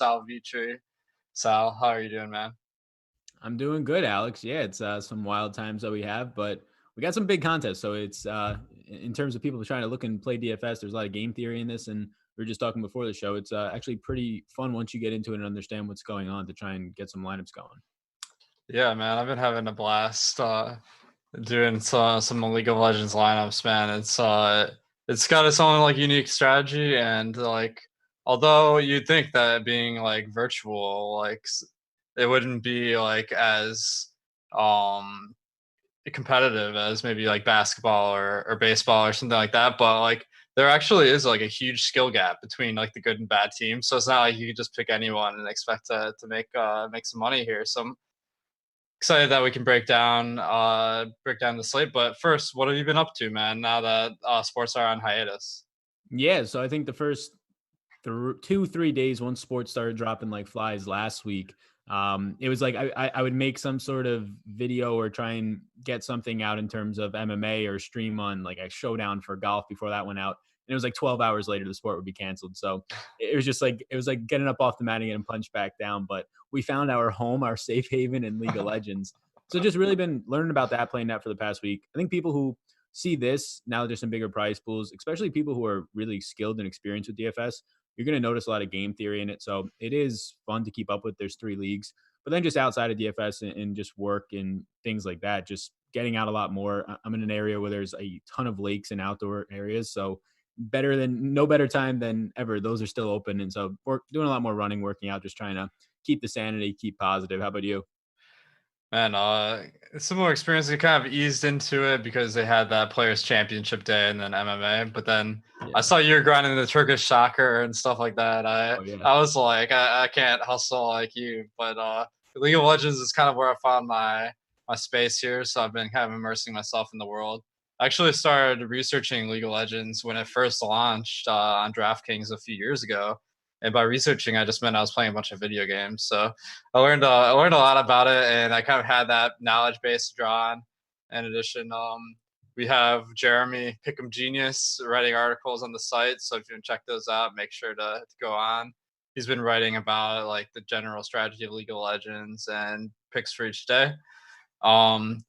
Sal Vetri. Sal, how are you doing, man? I'm doing good, Alex. Yeah, it's some wild times that we have, but we got some big contests. So it's in terms of people trying to look and play DFS. There's a lot of game theory in this, and we were just talking before the show. It's actually pretty fun once you get into it and understand what's going on to try and get some lineups going. Yeah, man, I've been having a blast doing some League of Legends lineups, man. It's got its own like unique strategy, and like although you'd think that being like virtual, it wouldn't be like as um competitive as maybe like basketball or baseball or something like that, but like there actually is like a huge skill gap between like the good and bad teams. So it's not like you can just pick anyone and expect to make some money here. So I'm excited that we can break down the slate. But first, what have you been up to, man? Now that sports are on hiatus. Yeah, so I think the first 2 3 days once sports started dropping like flies last week, it was like I would make some sort of video or try and get something out in terms of MMA or stream on like a showdown for golf before that went out. And it was like 12 hours later the sport would be canceled. So it was just like it was like getting up off the mat and getting punched back down. But we found our home, our safe haven in League of Legends. So just really been learning about that, playing that for the past week. I think people who see this now, there's some bigger prize pools, especially people who are really skilled and experienced with DFS. You're going to notice a lot of game theory in it. So it is fun to keep up with. There's 3 leagues, but then just outside of DFS and just work and things like that, just getting out a lot more. I'm in an area where there's a ton of lakes and outdoor areas. So no better time than ever. Those are still open. And so we're doing a lot more running, working out, just trying to keep the sanity, keep positive. How about you? Man, similar experience. They kind of eased into it because they had that Players Championship Day and then MMA. But then I Yeah. saw you were grinding the Turkish soccer and stuff like that. Oh, yeah. I was like, I can't hustle like you. But League of Legends is kind of where I found my space here. So I've been kind of immersing myself in the world. I actually started researching League of Legends when it first launched on DraftKings a few years ago. And by researching, I just meant I was playing a bunch of video games. So I learned a lot about it, and I kind of had that knowledge base to draw on. In addition, we have Jeremy Pick'em Genius writing articles on the site. So if you can check those out, make sure to go on. He's been writing about like the general strategy of League of Legends and picks for each day. Um,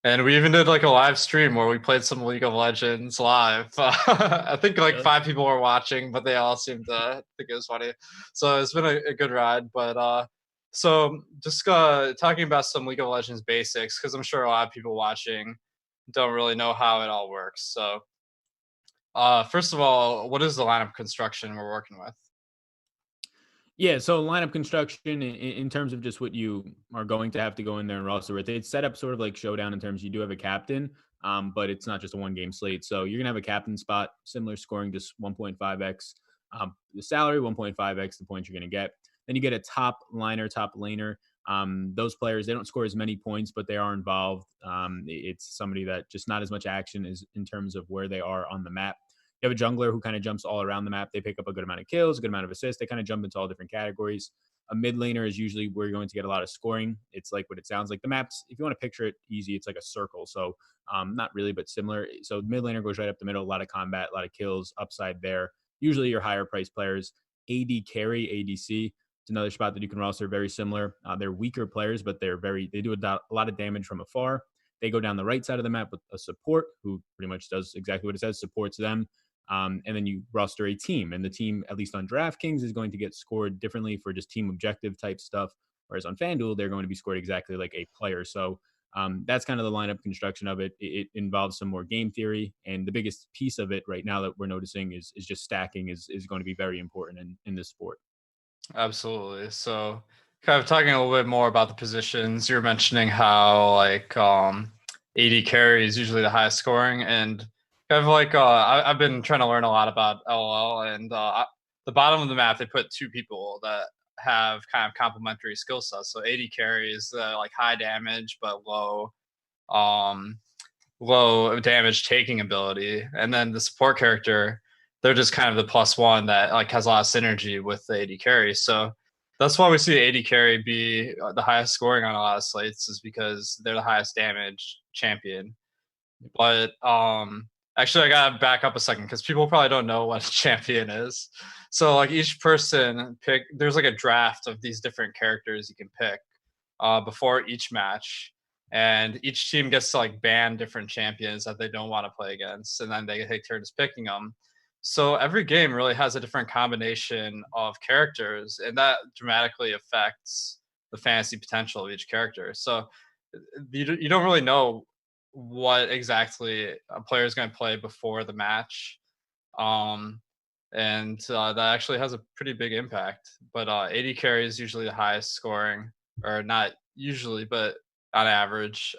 and we even did like a live stream where we played some League of Legends live. I think like Really? 5 people were watching, but they all seemed to think it was funny. So it's been a good ride. But so just talking about some League of Legends basics, because I'm sure a lot of people watching don't really know how it all works. So first of all, what is the lineup construction we're working with? Yeah, so lineup construction in terms of just what you are going to have to go in there and roster with, it's set up sort of like showdown in terms you do have a captain, but it's not just a one game slate. So you're gonna have a captain spot, similar scoring, just 1.5x the salary, 1.5x the points you're gonna get. Then you get a top liner, top laner. Those players, they don't score as many points, but they are involved. It's somebody that just not as much action is in terms of where they are on the map. You have a jungler who kind of jumps all around the map. They pick up a good amount of kills, a good amount of assists. They kind of jump into all different categories. A mid laner is usually where you're going to get a lot of scoring. It's like what it sounds like. The maps, if you want to picture it easy, it's like a circle. So not really, but similar. So mid laner goes right up the middle, a lot of combat, a lot of kills, upside there. Usually your higher price players. AD carry, ADC. It's another spot that you can roster very similar. They're weaker players, but they do a lot of damage from afar. They go down the right side of the map with a support who pretty much does exactly what it says, supports them. And then you roster a team, and the team, at least on DraftKings, is going to get scored differently for just team objective type stuff. Whereas on FanDuel, they're going to be scored exactly like a player. So that's kind of the lineup construction of it. It involves some more game theory, and the biggest piece of it right now that we're noticing is just stacking is going to be very important in this sport. Absolutely. So kind of talking a little bit more about the positions, you're mentioning how like AD carry is usually the highest scoring, and kind of like I've been trying to learn a lot about LOL, and the bottom of the map they put 2 people that have kind of complementary skill sets. So AD carry is like high damage but um low damage taking ability, and then the support character, they're just kind of the +1 that like has a lot of synergy with the AD carry. So that's why we see AD carry be the highest scoring on a lot of slates, is because they're the highest damage champion. But Actually, I gotta back up a second because people probably don't know what a champion is. So like each person there's like a draft of these different characters you can pick before each match, and each team gets to like ban different champions that they don't want to play against, and then they take turns picking them. So every game really has a different combination of characters, and that dramatically affects the fantasy potential of each character. So you don't really know what exactly a player is going to play before the match. Um, and that actually has a pretty big impact. But 80 carry is usually the highest scoring, or not usually, but on average.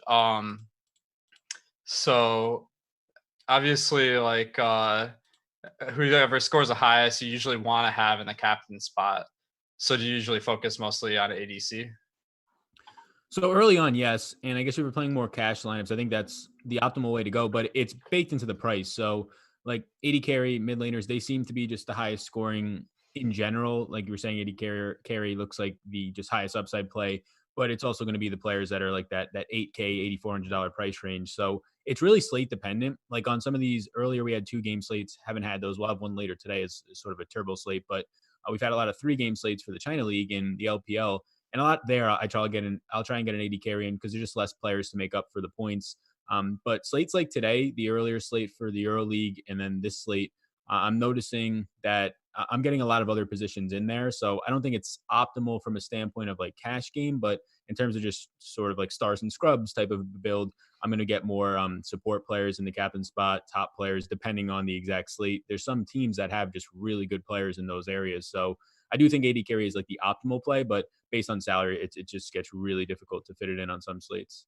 So obviously, like whoever scores the highest, you usually want to have in the captain spot. So do you usually focus mostly on ADC? So early on, yes. And I guess if we're playing more cash lineups, I think that's the optimal way to go, but it's baked into the price. So like 80 carry mid laners, they seem to be just the highest scoring in general. Like you were saying, 80 carry looks like the just highest upside play, but it's also going to be the players that are like that 8K, $8,400 price range. So it's really slate dependent. Like on some of these earlier, we had 2 game slates, haven't had those. We'll have one later today is sort of a turbo slate, but we've had a lot of 3 game slates for the China League and the LPL, and a lot there. I'll try and get an 80 carry in because there's just less players to make up for the points. But slates like today, the earlier slate for the Euro League, and then this slate, I'm noticing that I'm getting a lot of other positions in there. So I don't think it's optimal from a standpoint of like cash game, but in terms of just sort of like stars and scrubs type of build, I'm going to get more support players in the captain spot, top players, depending on the exact slate. There's some teams that have just really good players in those areas. So I do think 80 carry is like the optimal play, but based on salary, it just gets really difficult to fit it in on some slates.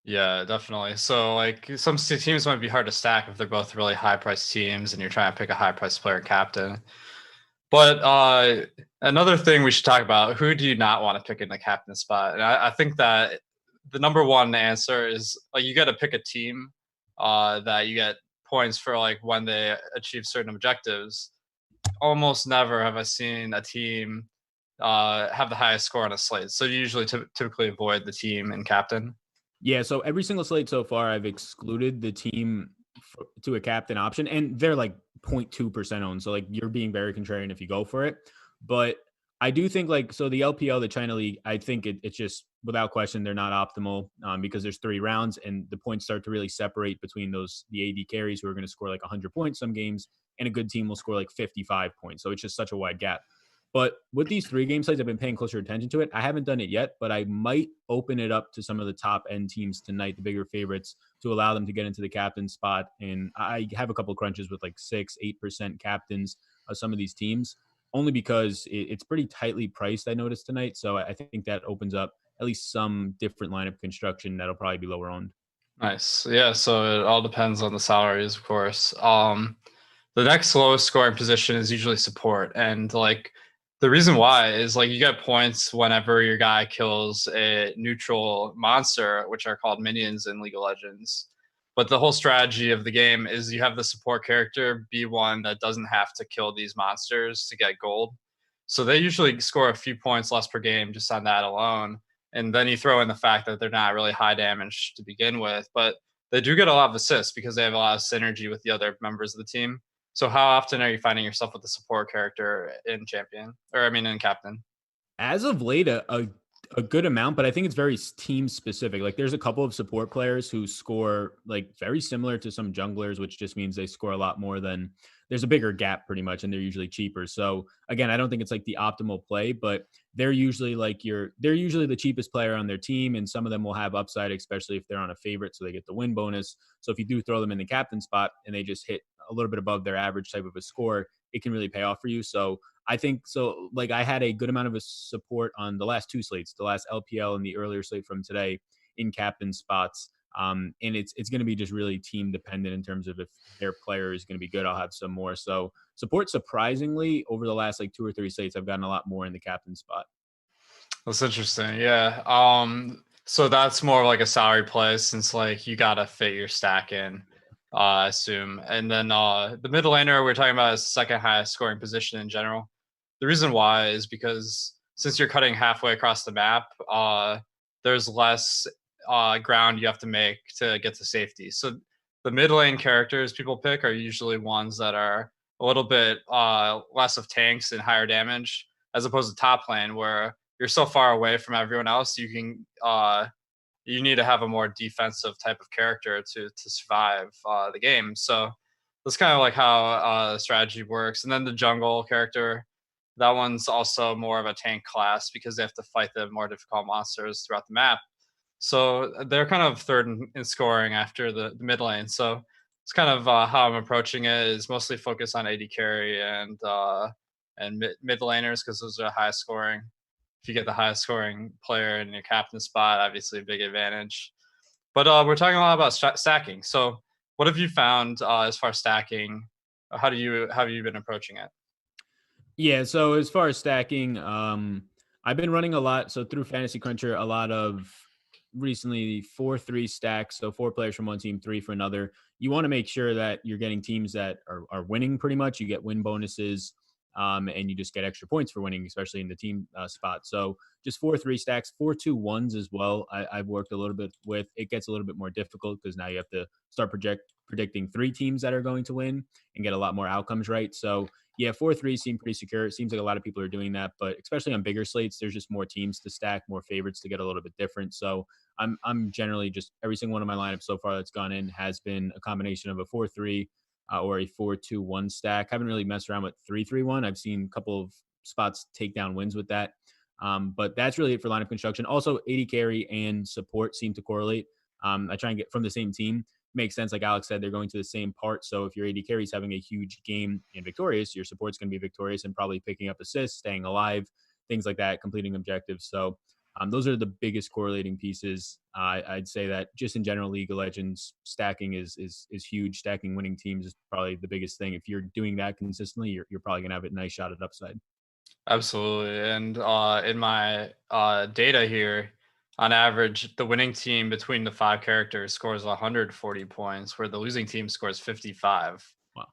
Yeah, definitely. So like some teams might be hard to stack if they're both really high priced teams and you're trying to pick a high priced player captain. But another thing we should talk about, who do you not want to pick in the captain spot? And I think that the number one answer is like you got to pick a team that you get points for like when they achieve certain objectives. Almost never have I seen a team have the highest score on a slate. So you usually typically avoid the team and captain. Yeah, so every single slate so far, I've excluded the team to a captain option, and they're like 0.2% owned. So like you're being very contrarian if you go for it. But I do think like so the LPL, the China League, I think it's just without question they're not optimal because there's 3 rounds and the points start to really separate between those the AD carries who are going to score like 100 points some games, and a good team will score like 55 points. So it's just such a wide gap. But with these 3 game sites, I've been paying closer attention to it. I haven't done it yet, but I might open it up to some of the top end teams tonight, the bigger favorites, to allow them to get into the captain spot. And I have a couple of crunches with like 6, 8% captains of some of these teams, only because it's pretty tightly priced, I noticed tonight. So I think that opens up at least some different lineup construction that'll probably be lower owned. Nice. Yeah, so it all depends on the salaries, of course. The next lowest scoring position is usually support. And like the reason why is like you get points whenever your guy kills a neutral monster, which are called minions in League of Legends. But the whole strategy of the game is you have the support character be one that doesn't have to kill these monsters to get gold. So they usually score a few points less per game just on that alone. And then you throw in the fact that they're not really high damage to begin with, but they do get a lot of assists because they have a lot of synergy with the other members of the team. So how often are you finding yourself with the support character in champion, or I mean in captain? As of late, a good amount, but I think it's very team specific. Like there's a couple of support players who score like very similar to some junglers, which just means they score a lot more than there's a bigger gap pretty much, and they're usually cheaper. So again, I don't think it's like the optimal play, but they're usually they're usually the cheapest player on their team, and some of them will have upside, especially if they're on a favorite, so they get the win bonus. So if you do throw them in the captain spot and they just hit a little bit above their average type of a score, it can really pay off for you. So I think so. Like I had a good amount of a support on the last 2 slates, the last LPL and the earlier slate from today in captain spots. And it's going to be just really team dependent in terms of if their player is going to be good. I'll have some more. So support surprisingly over the last like 2 or 3 slates, I've gotten a lot more in the captain spot. That's interesting. Yeah. So that's more like a salary play since like you gotta fit your stack in, I assume. And then the middle laner we're talking about is the second highest scoring position in general. The reason why is because since you're cutting halfway across the map, there's less ground you have to make to get to safety. So the mid lane characters people pick are usually ones that are a little bit less of tanks and higher damage, as opposed to top lane where you're so far away from everyone else. You need to have a more defensive type of character to survive the game. So that's kind of like how the strategy works. And then the jungle character, that one's also more of a tank class because they have to fight the more difficult monsters throughout the map. So they're kind of third in scoring after the mid lane. So it's kind of how I'm approaching it is mostly focused on AD carry and mid laners because those are high scoring. If you get the highest scoring player in your captain spot, obviously a big advantage. But we're talking a lot about stacking. So what have you found as far as stacking? How have you been approaching it? Yeah, so as far as stacking, I've been running a lot. So through Fantasy Cruncher, a lot of recently 4-3 stacks. So 4 players from one team, 3 for another. You want to make sure that you're getting teams that are winning pretty much. You get win bonuses, and you just get extra points for winning, especially in the team spot. So just 4-3 stacks, 4-2-1s as well. I've worked a little bit with. It gets a little bit more difficult because now you have to start predicting 3 teams that are going to win and get a lot more outcomes right. So yeah, 4-3 seem pretty secure. It seems like a lot of people are doing that, but especially on bigger slates, there's just more teams to stack, more favorites to get a little bit different. So I'm generally just every single one of my lineups so far that's gone in has been a combination of a 4-3 or a 4-2-1 stack. Haven't really messed around with 3-3-1. I've seen a couple of spots take down wins with that. But that's really it for lineup construction. Also, AD carry and support seem to correlate. I try and get from the same team. Makes sense. Like Alex said, they're going to the same part. So if your AD carry is having a huge game and victorious, your support's going to be victorious and probably picking up assists, staying alive, things like that, completing objectives. So those are the biggest correlating pieces. I'd say that just in general, League of Legends stacking is huge. Stacking winning teams is probably the biggest thing. If you're doing that consistently, you're probably going to have a nice shot at upside. Absolutely. And in my data here, on average, the winning team between the 5 characters scores 140 points, where the losing team scores 55. Wow.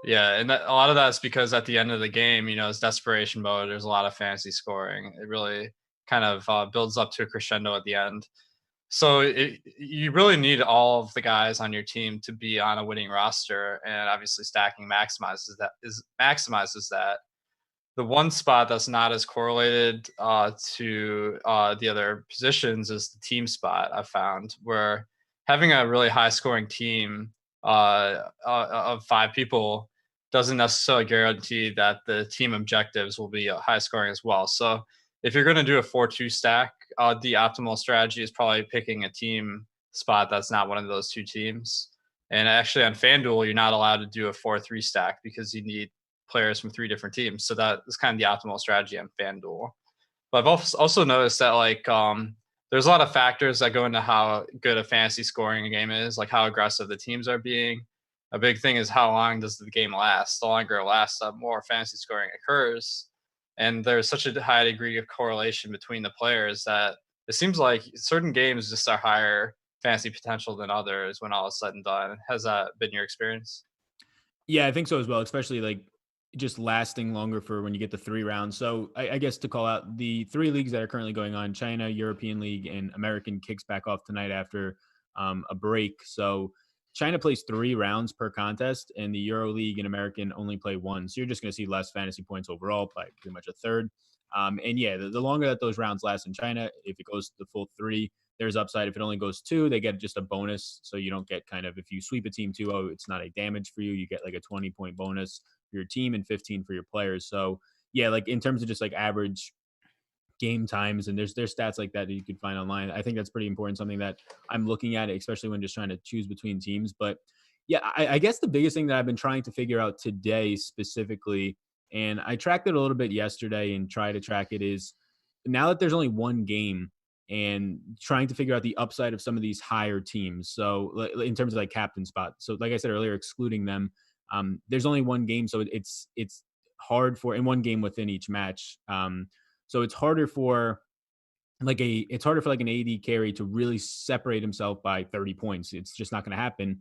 Yeah, and a lot of that's because at the end of the game, it's desperation mode. There's a lot of fantasy scoring. It really kind of builds up to a crescendo at the end. So you really need all of the guys on your team to be on a winning roster, and obviously stacking maximizes that. The one spot that's not as correlated to the other positions is the team spot. I've found where having a really high scoring team of 5 people doesn't necessarily guarantee that the team objectives will be high scoring as well. So if you're going to do a 4-2 stack, the optimal strategy is probably picking a team spot that's not one of those 2 teams. And actually on FanDuel, you're not allowed to do a 4-3 stack because you need players from 3 different teams. So that is kind of the optimal strategy on FanDuel. But I've also noticed that there's a lot of factors that go into how good a fantasy scoring a game is, like how aggressive the teams are being. A big thing is how long does the game last? The longer it lasts, the more fantasy scoring occurs. And there's such a high degree of correlation between the players that it seems like certain games just are higher fantasy potential than others when all is said and done. Has that been your experience? Yeah, I think so as well, especially like just lasting longer for when you get the 3 rounds. So I guess to call out the 3 leagues that are currently going on, China, European League, and American kicks back off tonight after a break. So China plays 3 rounds per contest, and the Euro League and American only play one. So you're just going to see less fantasy points overall by pretty much a third. And yeah, the longer that those rounds last in China, if it goes to the full 3, there's upside. If it only goes 2, they get just a bonus. So you don't get kind of, if you sweep a team 2-0, it's not a damage for you. You get like a 20-point bonus for your team and 15 for your players. So yeah, like in terms of just like average game times, and there's stats like that you could find online. I think that's pretty important, something that I'm looking at, especially when just trying to choose between teams. But yeah, I guess the biggest thing that I've been trying to figure out today specifically, and I tracked it a little bit yesterday and try to track it, is now that there's only one game and trying to figure out the upside of some of these higher teams. So in terms of like captain spot. So like I said earlier, excluding them, there's only one game. So it's hard for in one game within each match. So it's harder for like an AD carry to really separate himself by 30 points. It's just not going to happen.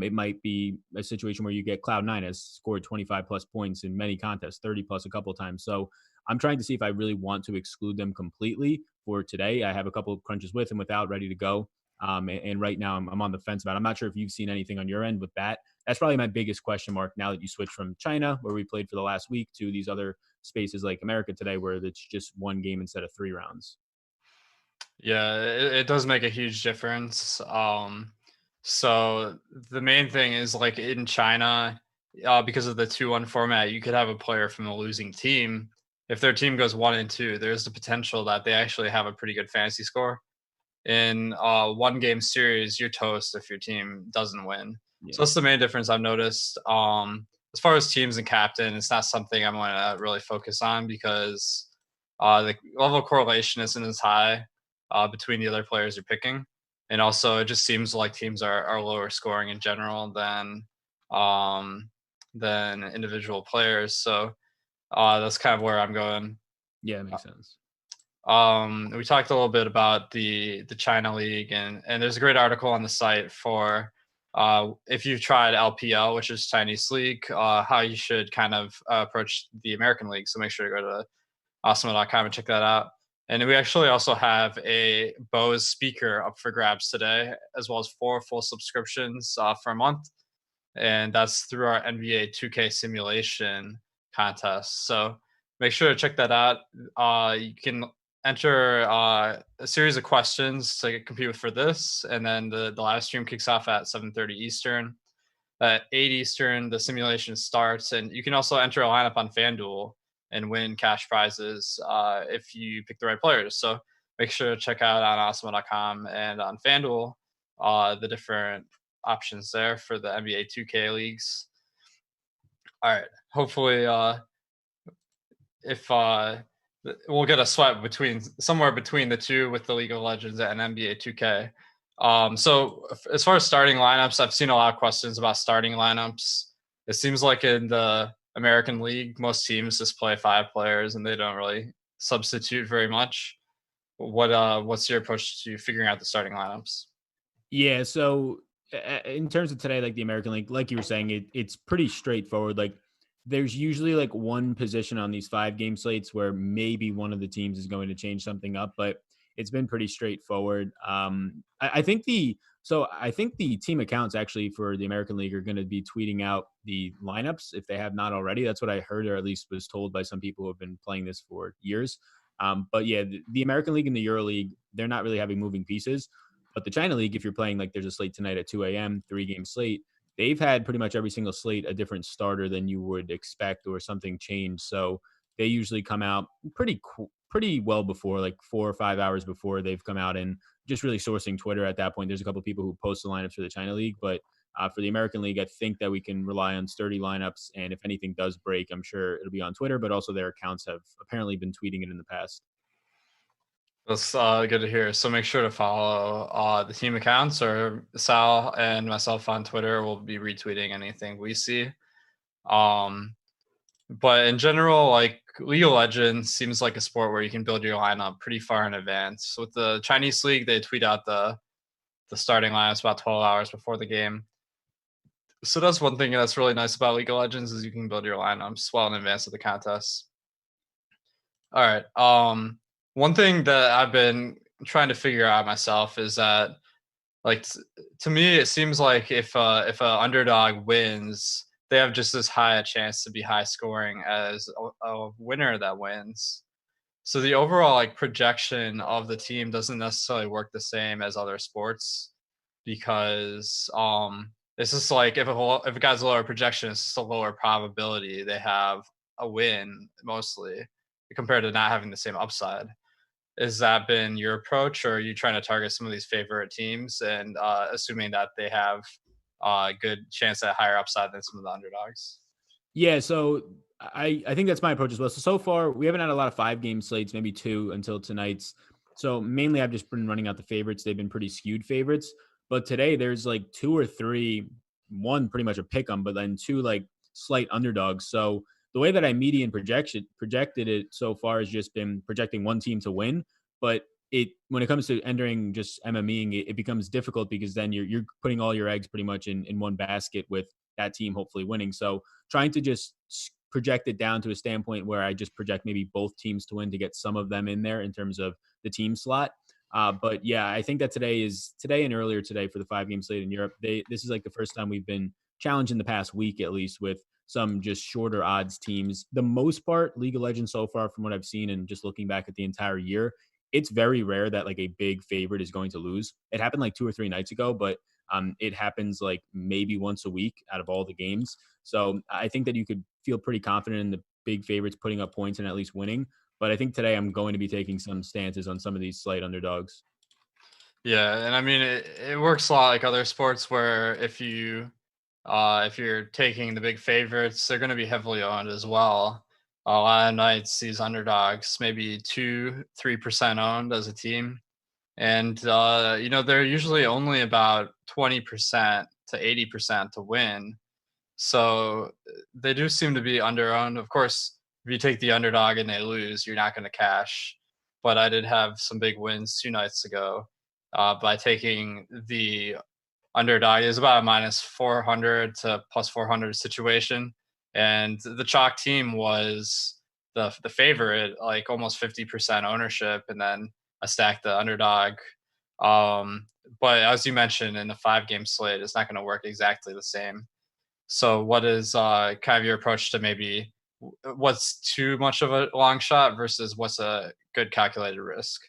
It might be a situation where you get Cloud9 has scored 25 plus points in many contests, 30 plus a couple of times. So I'm trying to see if I really want to exclude them completely for today. I have a couple of crunches with and without ready to go. And right now I'm on the fence about it. I'm not sure if you've seen anything on your end with that. That's probably my biggest question mark now that you switch from China, where we played for the last week, to these other spaces like America today, where it's just one game instead of 3 rounds. Yeah, it does make a huge difference. So the main thing is like in China, because of the 2-1 format, you could have a player from the losing team. If their team goes 1-2, there's the potential that they actually have a pretty good fantasy score. In one game series, you're toast if your team doesn't win. So Yeah. that's the main difference I've noticed. As far as teams and captain, it's not something I'm going to really focus on because the level of correlation isn't as high between the other players you're picking. And also, it just seems like teams are lower scoring in general um, than individual players. So that's kind of where I'm going. Yeah, it makes sense. We talked a little bit about the China League, and there's a great article on the site for if you've tried LPL, which is Chinese League, how you should kind of approach the American League. So make sure to go to awesome.com and check that out. And we actually also have a Bose speaker up for grabs today, as well as 4 full subscriptions for a month. And that's through our NBA 2K simulation contest. So make sure to check that out. You can enter a series of questions to compete with for this, and then the live stream kicks off at 7:30 Eastern. At 8 Eastern, the simulation starts, and you can also enter a lineup on FanDuel and win cash prizes if you pick the right players. So make sure to check out on awesome.com and on FanDuel the different options there for the NBA 2K leagues. All right. Hopefully, if we'll get a sweat between somewhere between the two with the League of Legends and NBA 2K. So as far as starting lineups, I've seen a lot of questions about starting lineups. It seems like in the American League, most teams just play 5 players and they don't really substitute very much. What's your approach to figuring out the starting lineups? Yeah, so in terms of today, like the American League, like you were saying, it's pretty straightforward. Like there's usually like one position on these 5 game slates where maybe one of the teams is going to change something up, but it's been pretty straightforward. I think the team accounts actually for the American League are going to be tweeting out the lineups if they have not already. That's what I heard, or at least was told by some people who have been playing this for years. But yeah, the American League and the Euro League, they're not really having moving pieces. But the China League, if you're playing, like there's a slate tonight at 2 a.m., 3 game slate, they've had pretty much every single slate a different starter than you would expect or something changed. So they usually come out pretty well before, like 4 or 5 hours before they've come out, and just really sourcing Twitter at that point. There's a couple of people who post the lineups for the China League, but for the American League, I think that we can rely on sturdy lineups. And if anything does break, I'm sure it'll be on Twitter, but also their accounts have apparently been tweeting it in the past. That's good to hear. So make sure to follow the team accounts, or Sal and myself on Twitter will be retweeting anything we see. Um, but in general, like League of Legends seems like a sport where you can build your lineup pretty far in advance. With the Chinese League, they tweet out the starting lineups about 12 hours before the game. So that's one thing that's really nice about League of Legends is you can build your lineups well in advance of the contest. All right. One thing that I've been trying to figure out myself is that, like, to me, it seems like if a underdog wins, they have just as high a chance to be high scoring as a winner that wins. So the overall like projection of the team doesn't necessarily work the same as other sports because it's just like if a guy's lower projection, it's just a lower probability they have a win mostly compared to not having the same upside. Has that been your approach, or are you trying to target some of these favorite teams and assuming that they have a good chance at higher upside than some of the underdogs? Yeah, so I think that's my approach as well. So far we haven't had a lot of 5 game slates, maybe two until tonight's. So mainly I've just been running out the favorites. They've been pretty skewed favorites. But today there's like two or three, one pretty much a pick 'em, but then two like slight underdogs. So the way that I median projected it so far has just been projecting one team to win. But it when it comes to entering just MMEing, it becomes difficult because then you're putting all your eggs pretty much in one basket with that team hopefully winning. So trying to just project it down to a standpoint where I just project maybe both teams to win to get some of them in there in terms of the team slot. But yeah, I think that today and earlier today for the 5 game slate in Europe. This is like the first time we've been challenged in the past week, at least, with some just shorter odds teams. The most part, League of Legends so far, from what I've seen and just looking back at the entire year, it's very rare that like a big favorite is going to lose. It happened like 2 or 3 nights ago, but it happens like maybe once a week out of all the games. So I think that you could feel pretty confident in the big favorites putting up points and at least winning. But I think today I'm going to be taking some stances on some of these slight underdogs. Yeah, and I mean it works a lot like other sports where if you're taking the big favorites, they're going to be heavily owned as well. A lot of nights these underdogs maybe 2-3% owned as a team, and they're usually only about 20% to 80% to win. So they do seem to be underowned. Of course, if you take the underdog and they lose, you're not going to cash. But I did have some big wins 2 nights ago by taking the underdog. Is about a minus 400 to plus 400 situation, and the chalk team was the favorite, like almost 50% ownership, and then I stacked the underdog. But as you mentioned, in the 5 game slate, it's not going to work exactly the same. So, what is kind of your approach to maybe what's too much of a long shot versus what's a good calculated risk?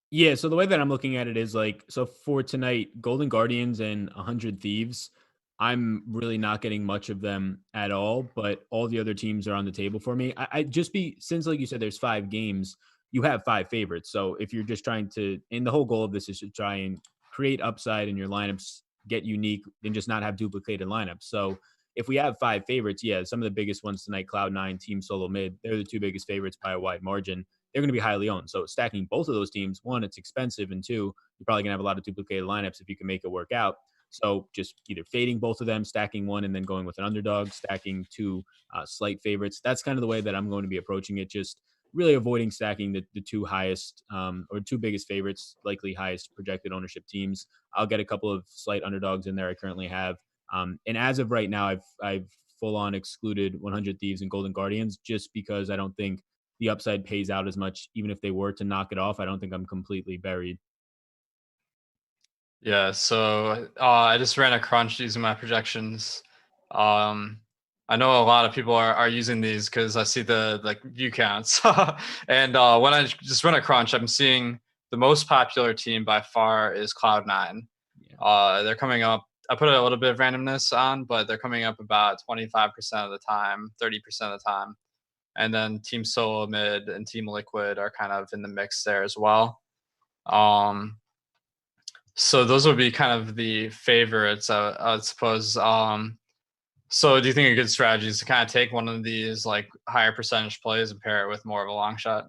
Yeah, so the way that I'm looking at it is like, so for tonight, Golden Guardians and 100 Thieves, I'm really not getting much of them at all, but all the other teams are on the table for me. I just be, since like you said, there's 5 games, you have 5 favorites. So if you're just trying to, and the whole goal of this is to try and create upside in your lineups, get unique, and just not have duplicated lineups. So if we have 5 favorites, yeah, some of the biggest ones tonight, Cloud9, Team Solo Mid, they're the 2 biggest favorites by a wide margin. They're going to be highly owned. So stacking both of those teams, one, it's expensive, and two, you're probably going to have a lot of duplicated lineups if you can make it work out. So just either fading both of them, stacking one, and then going with an underdog, stacking two slight favorites. That's kind of the way that I'm going to be approaching it. Just really avoiding stacking the 2 highest or 2 biggest favorites, likely highest projected ownership teams. I'll get a couple of slight underdogs in there I currently have. And as of right now, I've full on excluded 100 Thieves and Golden Guardians just because I don't think the upside pays out as much. Even if they were to knock it off, I don't think I'm completely buried. Yeah, so I just ran a crunch using my projections. Um, I know a lot of people are using these because I see the like view counts, and when I just run a crunch, I'm seeing the most popular team by far is Cloud9. Yeah. They're coming up. I put a little bit of randomness on, but they're coming up about 25% of the time, 30% of the time, and then Team Solo Mid and Team Liquid are kind of in the mix there as well. Um, so those would be kind of the favorites, I would suppose. So do you think a good strategy is to kind of take one of these like higher percentage plays and pair it with more of a long shot?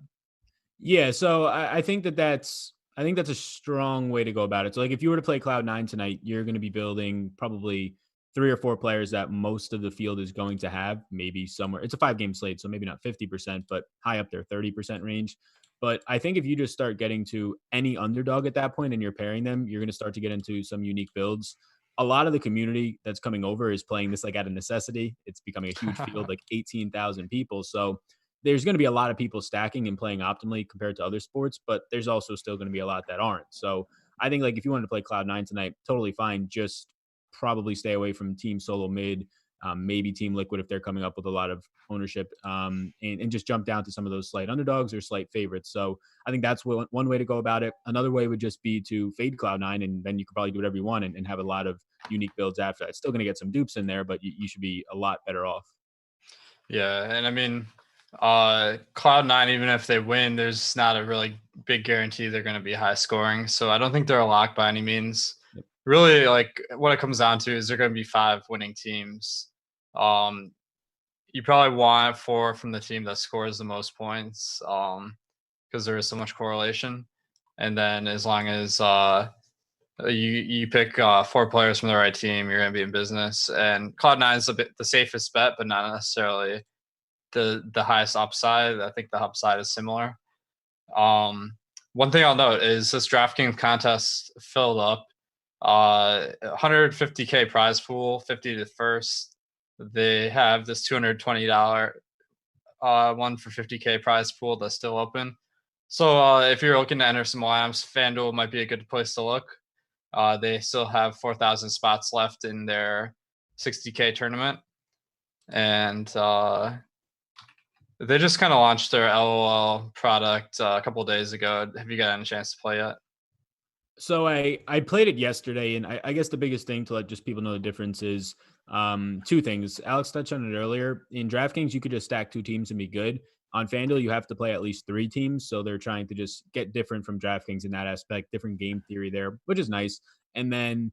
Yeah, so I think that's a strong way to go about it. So like if you were to play Cloud9 tonight, you're going to be building probably 3 or 4 players that most of the field is going to have. Maybe somewhere it's a 5 game slate, so maybe not 50%, but high up there, 30% range. But I think if you just start getting to any underdog at that point and you're pairing them, you're going to start to get into some unique builds. A lot of the community that's coming over is playing this like out of necessity. It's becoming a huge field, like 18,000 people. So there's going to be a lot of people stacking and playing optimally compared to other sports, but there's also still going to be a lot that aren't. So I think like if you wanted to play Cloud9 tonight, totally fine. Just probably stay away from Team Solo Mid, maybe Team Liquid if they're coming up with a lot of ownership, and just jump down to some of those slight underdogs or slight favorites. So I think that's one way to go about it. Another way would just be to fade Cloud9, and then you could probably do whatever you want and have a lot of unique builds after that. It's still going to get some dupes in there, but you should be a lot better off. Yeah, and I mean, Cloud9, even if they win, there's not a really big guarantee they're going to be high scoring. So I don't think they're a lock by any means. Yep. Really, like what it comes down to is they're going to be 5 winning teams. Um, you probably want 4 from the team that scores the most points, because there is so much correlation. And then as long as you pick 4 players from the right team, you're going to be in business. And Cloud9 is a bit the safest bet, but not necessarily the highest upside. I think the upside is similar. One thing I'll note is this DraftKings contest filled up. 150K prize pool, 50 to first. They have this $220 one for 50K prize pool that's still open. So if you're looking to enter some lineups, FanDuel might be a good place to look. They still have 4,000 spots left in their 60K tournament, and they just kind of launched their LOL product a couple days ago. Have you gotten a chance to play yet? So I played it yesterday, and I guess the biggest thing to let just people know the difference is two things. Alex touched on it earlier. In DraftKings, you could just stack two teams and be good. On FanDuel, you have to play at least three teams, so they're trying to just get different from DraftKings in that aspect, different game theory there, which is nice. And then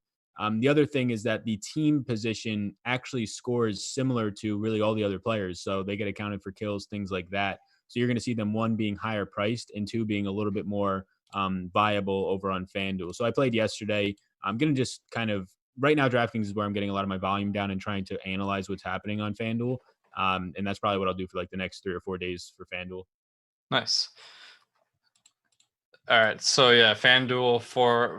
the other thing is that the team position actually scores similar to really all the other players, so they get accounted for kills, things like that. So you're going to see them, one, being higher priced, and two, being a little bit more viable over on FanDuel. So I played yesterday. I'm going to just kind of right now, DraftKings is where I'm getting a lot of my volume down and trying to analyze what's happening on FanDuel. And that's probably what I'll do for like the next 3 or 4 days for FanDuel. Nice. All right, so yeah, FanDuel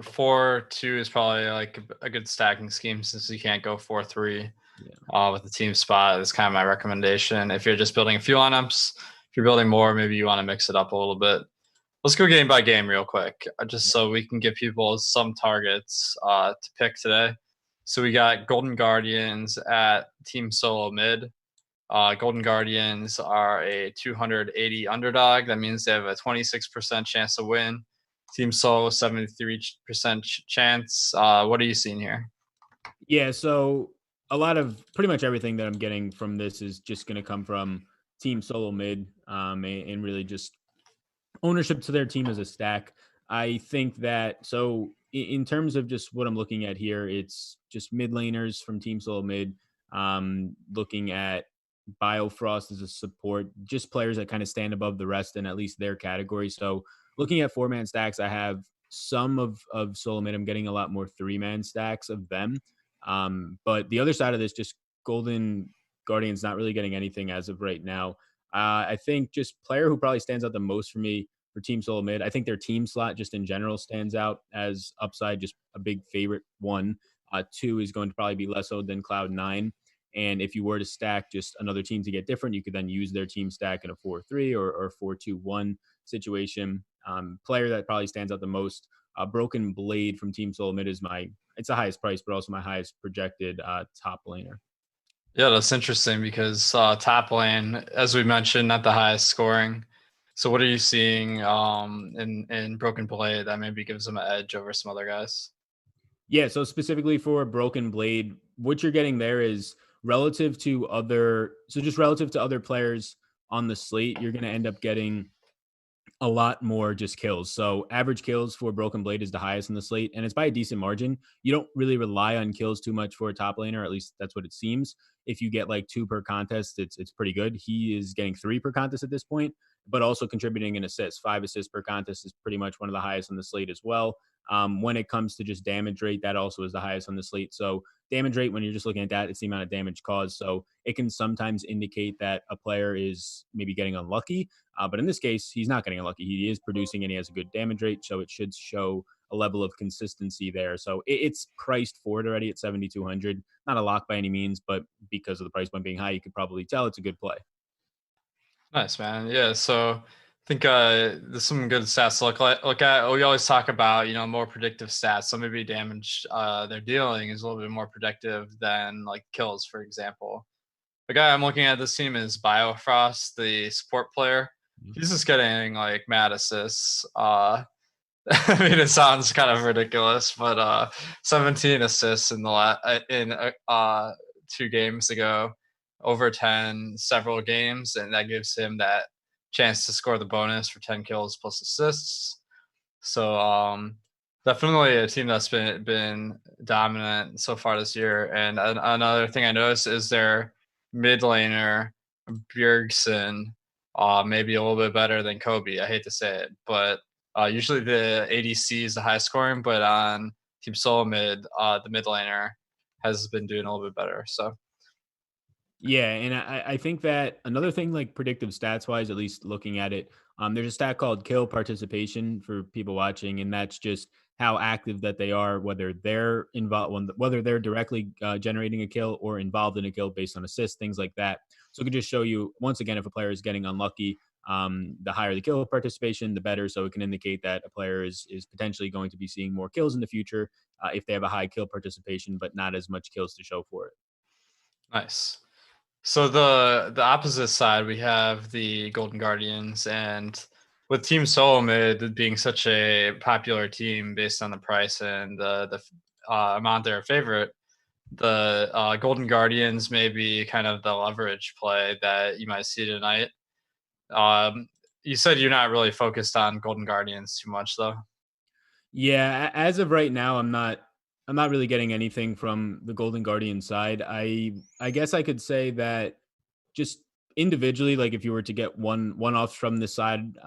4-4-2 is probably like a good stacking scheme since you can't go 4-3 with the team spot. It's kind of my recommendation. If you're just building a few lineups, if you're building more, maybe you want to mix it up a little bit. Let's go game by game real quick, just so we can give people some targets to pick today. So we got Golden Guardians at Team Solo Mid. Golden Guardians are a 280 underdog. That means they have a 26% chance to win. Team Solo, 73% chance. What are you seeing here? Yeah, so a lot of pretty much everything that I'm getting from this is just going to come from Team Solo Mid, and really just ownership to their team as a stack. I think that so in terms of just what I'm looking at here, it's just mid laners from Team Solo Mid. Looking at Biofrost as a support, just players that kind of stand above the rest in at least their category. So looking at 4-man stacks, I have some of Solo Mid. I'm getting a lot more 3-man stacks of them. But the other side of this, just Golden Guardians not really getting anything as of right now. I think just player who probably stands out the most for me for Team Solo Mid. I think their team slot just in general stands out as upside, just a big favorite one. Two is going to probably be less so than Cloud9. And if you were to stack just another team to get different, you could then use their team stack in a 4-3 or 4-2-1 situation. Player that probably stands out the most, Broken Blade from Team Solo Mid is it's the highest price, but also my highest projected top laner. Yeah, that's interesting because top lane, as we mentioned, not the highest scoring. So what are you seeing in Broken Blade that maybe gives them an edge over some other guys? Yeah, so specifically for Broken Blade, what you're getting there is just relative to other players on the slate, you're going to end up getting a lot more just kills. So average kills for Broken Blade is the highest in the slate, and it's by a decent margin. You don't really rely on kills too much for a top laner, or at least that's what it seems. If you get like 2 per contest, it's pretty good. He is getting 3 per contest at this point, but also contributing an assist. 5 assists per contest is pretty much one of the highest on the slate as well. When it comes to just damage rate, that also is the highest on the slate. So damage rate, when you're just looking at that, it's the amount of damage caused. So it can sometimes indicate that a player is maybe getting unlucky. But in this case, he's not getting unlucky. He is producing and he has a good damage rate. So it should show a level of consistency there. So it's priced for it already at 7,200. Not a lock by any means, but because of the price point being high, you could probably tell it's a good play. Nice, man. Yeah, so I think there's some good stats to look at. We always talk about, more predictive stats. So maybe damage they're dealing is a little bit more predictive than like kills, for example. The guy I'm looking at this team is Biofrost, the support player. He's just getting like mad assists. I mean, it sounds kind of ridiculous, but 17 assists in the 2 games ago, over 10 several games, and that gives him that chance to score the bonus for 10 kills plus assists. So definitely a team that's been dominant so far this year. And another thing I noticed is their mid laner Bjergsen, maybe a little bit better than Kobe. I hate to say it, but usually the ADC is the high scoring, but on Team Solo Mid, the mid laner has been doing a little bit better. So Yeah, and I think that another thing, like predictive stats wise, at least looking at it, there's a stat called kill participation for people watching, and that's just how active that they are, whether they're involved, whether they're directly generating a kill or involved in a kill based on assists, things like that. So it could just show you once again if a player is getting unlucky. The higher the kill participation, the better. So it can indicate that a player is potentially going to be seeing more kills in the future if they have a high kill participation, but not as much kills to show for it. Nice. So the opposite side, we have the Golden Guardians, and with Team Solo Mid being such a popular team based on the price and the amount they're a favorite, the Golden Guardians may be kind of the leverage play that you might see tonight. You said you're not really focused on Golden Guardians too much, though. Yeah, as of right now, I'm not really getting anything from the Golden Guardian side. I guess I could say that just individually, like if you were to get one offs from this side,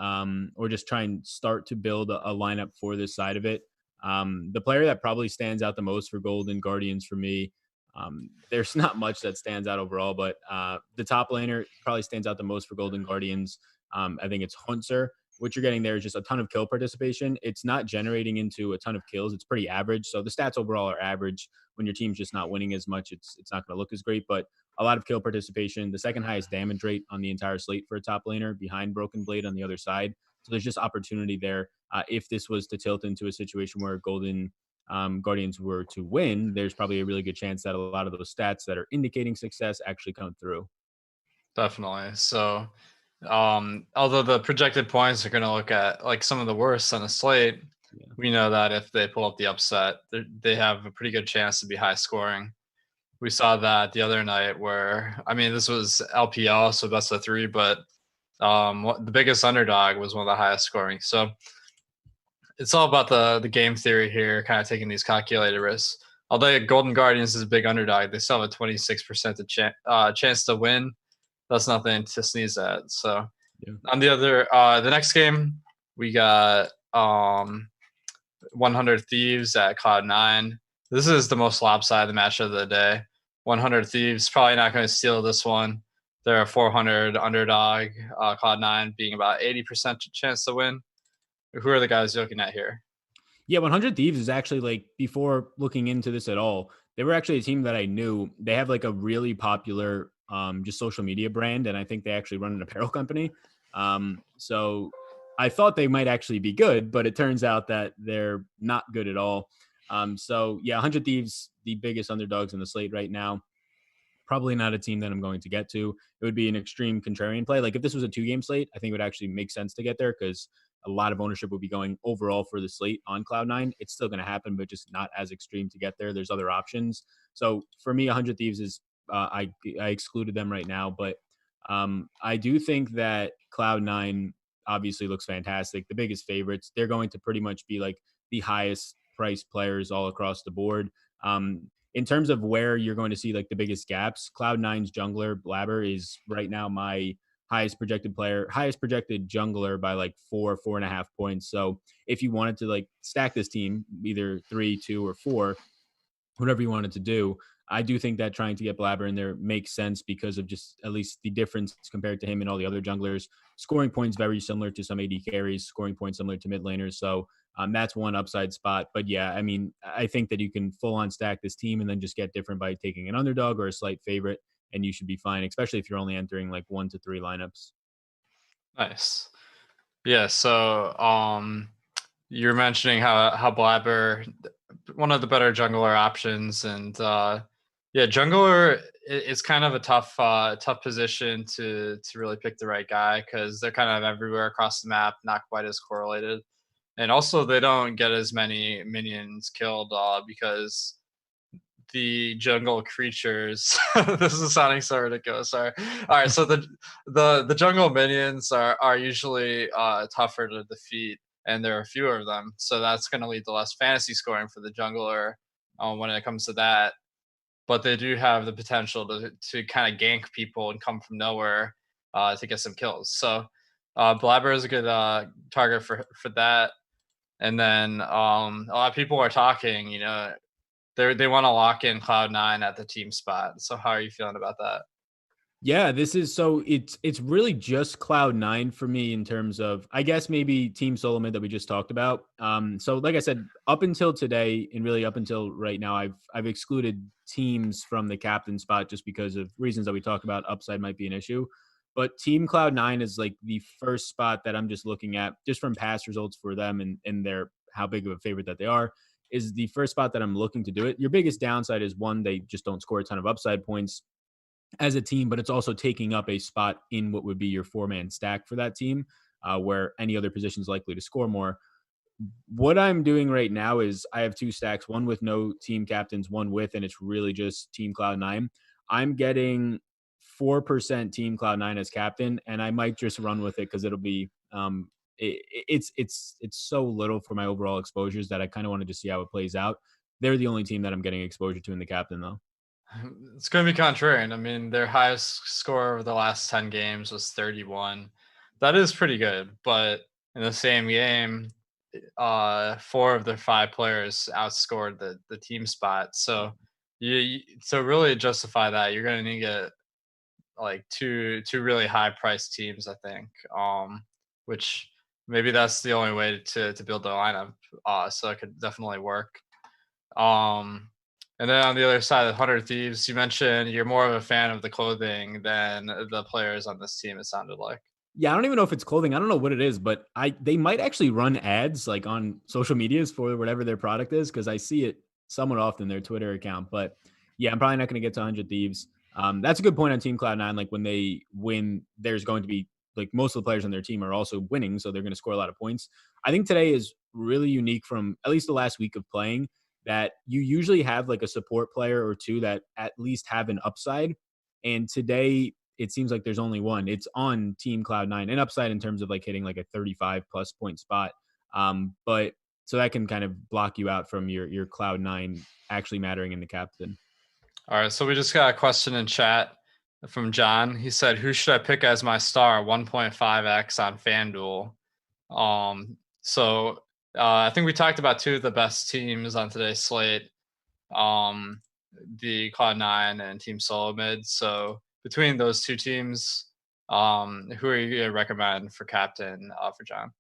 or just try and start to build a lineup for this side of it. The player that probably stands out the most for Golden Guardians for me, there's not much that stands out overall, but the top laner probably stands out the most for Golden Guardians. I think it's Hunter. What you're getting there is just a ton of kill participation. It's not generating into a ton of kills. It's pretty average. So the stats overall are average. When your team's just not winning as much, it's not going to look as great. But a lot of kill participation, the second highest damage rate on the entire slate for a top laner behind Broken Blade on the other side. So there's just opportunity there. If this was to tilt into a situation where Golden Guardians were to win, there's probably a really good chance that a lot of those stats that are indicating success actually come through. Definitely. So, although the projected points are going to look at like some of the worst on the slate, Yeah. we know that if they pull up the upset, they have a pretty good chance to be high scoring. We saw that the other night where, I mean, this was LPL, so best of three, but the biggest underdog was one of the highest scoring. So it's all about the game theory here, kind of taking these calculated risks. Although Golden Guardians is a big underdog, they still have a 26% chance to win. That's nothing to sneeze at. So Yeah. on the next game, we got 100 Thieves at Cloud9. This is the most lopsided match of the day. 100 Thieves probably not going to steal this one. They're a 400 underdog. Cloud9 being about 80% chance to win. Who are the guys you're looking at here? Yeah, 100 Thieves is actually like, before looking into this at all, they were actually a team that I knew. They have like a really popular just social media brand, and I think they actually run an apparel company. So I thought they might actually be good, but it turns out that they're not good at all. So yeah, 100 Thieves, the biggest underdogs in the slate right now. Probably not a team that I'm going to get to. It would be an extreme contrarian play. Like if this was a 2-game slate, I think it would actually make sense to get there because a lot of ownership would be going overall for the slate on Cloud9. It's still going to happen, but just not as extreme to get there. There's other options. So for me, 100 Thieves is I excluded them right now, but I do think that Cloud9 obviously looks fantastic. The biggest favorites. They're going to pretty much be like the highest priced players all across the board. In terms of where you're going to see like the biggest gaps, Cloud9's jungler Blabber is right now my highest projected jungler by like 4.5 points. So if you wanted to like stack this team, either 3, 2, or 4, whatever you wanted to do, I do think that trying to get Blabber in there makes sense because of just at least the difference compared to him and all the other junglers. Scoring points very similar to some AD carries, scoring points similar to mid laners. So that's one upside spot. But yeah, I mean, I think that you can full on stack this team and then just get different by taking an underdog or a slight favorite, and you should be fine, especially if you're only entering like 1 to 3 lineups. Nice. Yeah. So you're mentioning how Blabber, one of the better jungler options, and yeah, jungler is kind of a tough position to really pick the right guy because they're kind of everywhere across the map, not quite as correlated, and also they don't get as many minions killed because the jungle creatures. This is sounding so ridiculous. Sorry. All right, so the jungle minions are usually tougher to defeat, and there are fewer of them. So that's going to lead to less fantasy scoring for the jungler when it comes to that. But they do have the potential to kind of gank people and come from nowhere to get some kills. So Blabber is a good target for that. And then a lot of people are talking, they want to lock in Cloud9 at the team spot. So how are you feeling about that? Yeah, this is so it's really just Cloud9 for me in terms of, I guess, maybe Team Solomon that we just talked about. So like I said, up until today and really up until right now, I've excluded teams from the captain spot just because of reasons that we talked about. Upside might be an issue. But Team Cloud9 is like the first spot that I'm just looking at, just from past results for them and their how big of a favorite that they are, is the first spot that I'm looking to do it. Your biggest downside is one, they just don't score a ton of upside points as a team, but it's also taking up a spot in what would be your 4-man stack for that team, where any other position is likely to score more. What I'm doing right now is I have two stacks, one with no team captains, one with, and it's really just Team Cloud9. I'm getting 4% Team Cloud9 as captain, and I might just run with it because it'll be it's so little for my overall exposures that I kind of wanted to see how it plays out. They're the only team that I'm getting exposure to in the captain, though. It's going to be contrarian. I mean, their highest score over the last 10 games was 31. That is pretty good, but in the same game, four of their five players outscored the team spot. So to really justify that, you're going to need to get like two really high priced teams, I think. Which maybe that's the only way to build the lineup. So it could definitely work. Um, and then on the other side of 100 Thieves, you mentioned you're more of a fan of the clothing than the players on this team, it sounded like. Yeah, I don't even know if it's clothing. I don't know what it is, but they might actually run ads like on social medias for whatever their product is because I see it somewhat often their Twitter account. But yeah, I'm probably not going to get to 100 Thieves. That's a good point on Team Cloud9. Like when they win, there's going to be like most of the players on their team are also winning, so they're going to score a lot of points. I think today is really unique from at least the last week of playing that you usually have like a support player or two that at least have an upside. And today it seems like there's only one. It's on Team Cloud9 and upside in terms of like hitting like a 35 plus point spot. But so that can kind of block you out from your Cloud9 actually mattering in the captain. All right, so we just got a question in chat from John. He said, "Who should I pick as my star 1.5x on FanDuel?" So I think we talked about two of the best teams on today's slate, the Cloud9 and Team Solo Mid. So between those two teams, who are you gonna recommend for captain for John?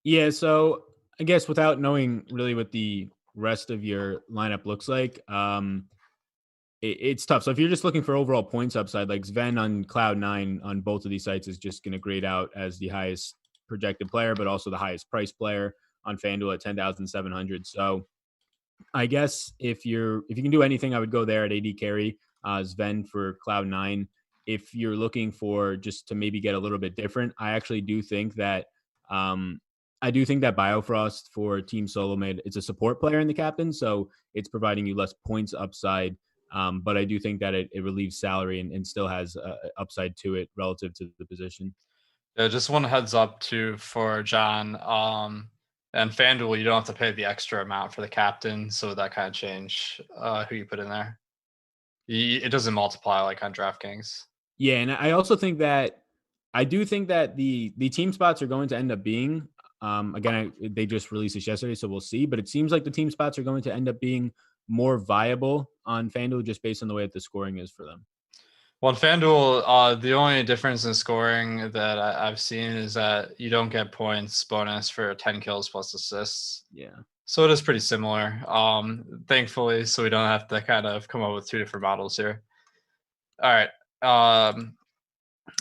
Yeah, so I guess without knowing really what the rest of your lineup looks like, it's tough. So if you're just looking for overall points upside, like Sven on Cloud9 on both of these sites is just going to grade out as the highest projected player, but also the highest price player on FanDuel at 10,700. So I guess if you can do anything, I would go there at AD carry, Sven for Cloud9. If you're looking for just to maybe get a little bit different, I actually do think that Biofrost for Team Solo Mid, it's a support player in the captain, so it's providing you less points upside. But I do think that it relieves salary and still has upside to it relative to the position. Yeah, just one heads up too for John. And FanDuel, you don't have to pay the extra amount for the captain, so that kind of change who you put in there. It doesn't multiply like on DraftKings. Yeah, and I do think that the team spots are going to end up being again they just released this yesterday, so we'll see. But it seems like the team spots are going to end up being more viable on FanDuel just based on the way that the scoring is for them. Well, in FanDuel, the only difference in scoring that I've seen is that you don't get points bonus for 10 kills plus assists. Yeah. So it is pretty similar, thankfully, so we don't have to kind of come up with two different models here. All right.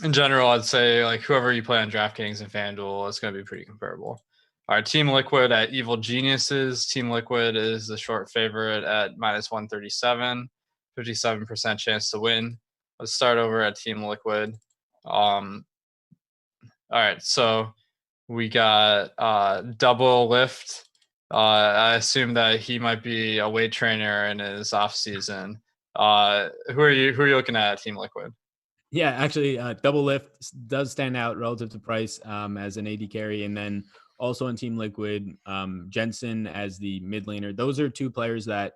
In general, I'd say like whoever you play on DraftKings and FanDuel, it's going to be pretty comparable. All right, Team Liquid at Evil Geniuses. Team Liquid is the short favorite at minus 137, 57% chance to win. Let's start over at Team Liquid. All right, so we got Double Lift. I assume that he might be a weight trainer in his off season. Who are you looking at Team Liquid? Yeah, actually, Double Lift does stand out relative to price as an AD carry, and then also in Team Liquid, Jensen as the mid laner. Those are two players that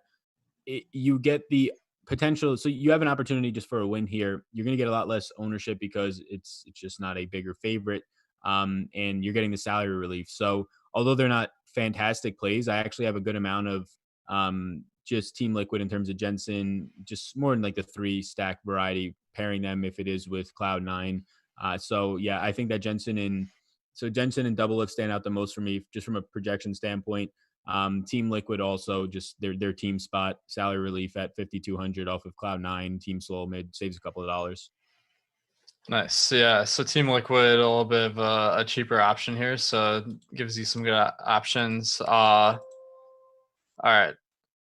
you get the potential. So you have an opportunity just for a win here. You're going to get a lot less ownership because it's just not a bigger favorite, and you're getting the salary relief. So although they're not fantastic plays, I actually have a good amount of just Team Liquid in terms of Jensen, just more in like the 3 stack variety, pairing them if it is with Cloud9. So yeah, I think that Jensen and Double Lift stand out the most for me, just from a projection standpoint. Team Liquid also just their team spot salary relief at 5,200 off of Cloud9. Team Solo Mid saves a couple of dollars. Nice. Yeah. So Team Liquid, a little bit of a cheaper option here. So it gives you some good options. All right.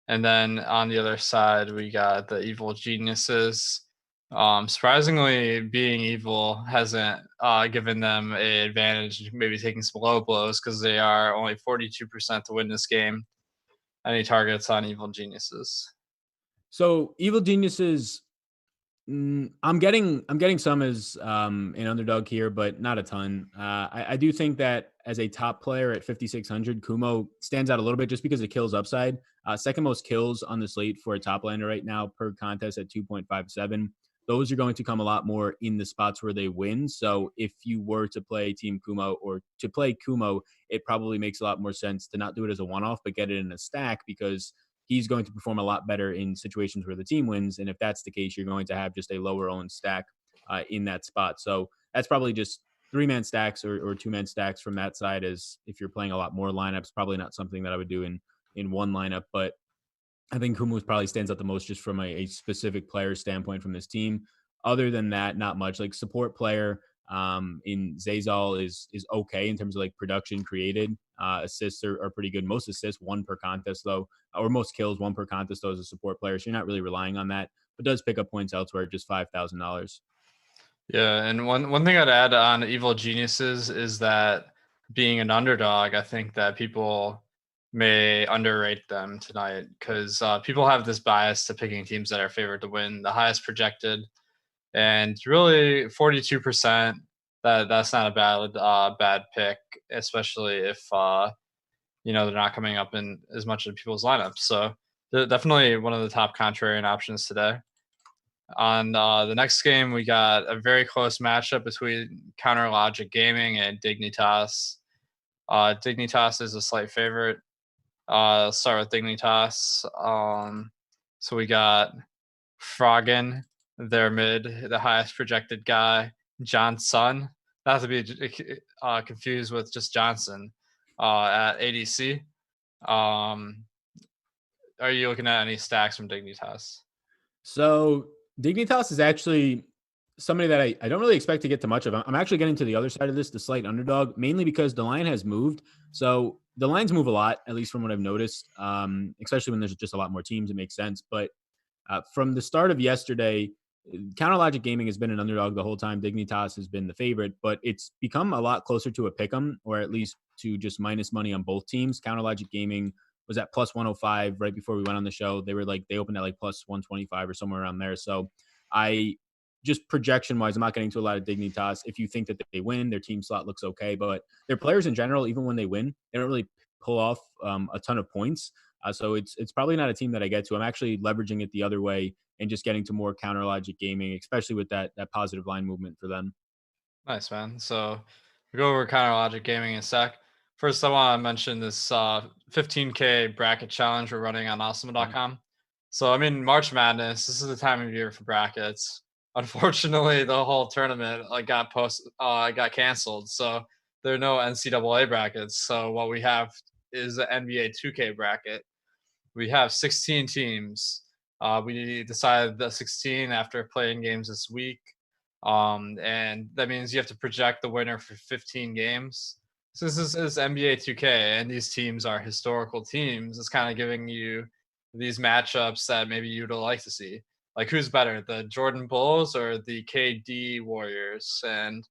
And then on the other side, we got the evil geniuses. Surprisingly, being evil hasn't given them an advantage, maybe taking some low blows because they are only 42% to win this game. Any targets on evil geniuses? So Evil Geniuses, I'm getting some as an underdog here, but not a ton. I do think that as a top player at 5,600, Kumo stands out a little bit just because of kills upside. Second most kills on the slate for a top laner right now per contest at 2.57. Those are going to come a lot more in the spots where they win. So if you were to play Team Kumo or to play Kumo, it probably makes a lot more sense to not do it as a one-off, but get it in a stack because he's going to perform a lot better in situations where the team wins. And if that's the case, you're going to have just a lower owned stack in that spot. So that's probably just three-man stacks or two-man stacks from that side. As if you're playing a lot more lineups, probably not something that I would do in one lineup. But I think Kumu probably stands out the most just from a specific player standpoint from this team. Other than that, not much. Like support player in Zazal is okay in terms of like production created. Assists are pretty good. Most assists, one per contest though, or most kills, one per contest though as a support player. So you're not really relying on that, but does pick up points elsewhere, just $5,000. Yeah, and one thing I'd add on evil geniuses is that being an underdog, I think that people may underrate them tonight because people have this bias to picking teams that are favored to win, the highest projected, and really 42%. That's not a bad pick, especially if they're not coming up in as much of people's lineups. So they're definitely one of the top contrarian options today. On the next game, we got a very close matchup between Counter Logic Gaming and Dignitas. Dignitas is a slight favorite. Let's start with Dignitas. So we got Froggen, their mid, the highest projected guy. Johnson, not to be confused with just Johnson, at ADC. Um, are you looking at any stacks from Dignitas? So Dignitas is actually somebody that I don't really expect to get to much of. I'm actually getting to the other side of this, the slight underdog, mainly because the line has moved. So the lines move a lot, at least from what I've noticed, especially when there's just a lot more teams. It makes sense. But from the start of yesterday, Counter Logic Gaming has been an underdog the whole time. Dignitas has been the favorite, but it's become a lot closer to a pick'em, or at least to just minus money on both teams. Counter Logic Gaming was at plus 105 right before we went on the show. They opened at like plus 125 or somewhere around there. So I just projection wise, I'm not getting to a lot of Dignitas. If you think that they win, their team slot looks okay, but their players in general, even when they win, they don't really pull off a ton of points. So it's probably not a team that I get to. I'm actually leveraging it the other way and just getting to more Counter Logic Gaming, especially with that positive line movement for them. Nice, man. So we go over Counter Logic Gaming in a sec. First, I want to mention this 15K bracket challenge we're running on awesome.com. So I'm in March Madness. This is the time of year for brackets. Unfortunately, the whole tournament got canceled. So there are no NCAA brackets. So what we have is an NBA 2K bracket. We have 16 teams. We decided the 16 after playing games this week. And that means you have to project the winner for 15 games. So this is NBA 2K, and these teams are historical teams. It's kind of giving you these matchups that maybe you'd like to see. Like who's better, the Jordan Bulls or the KD Warriors? And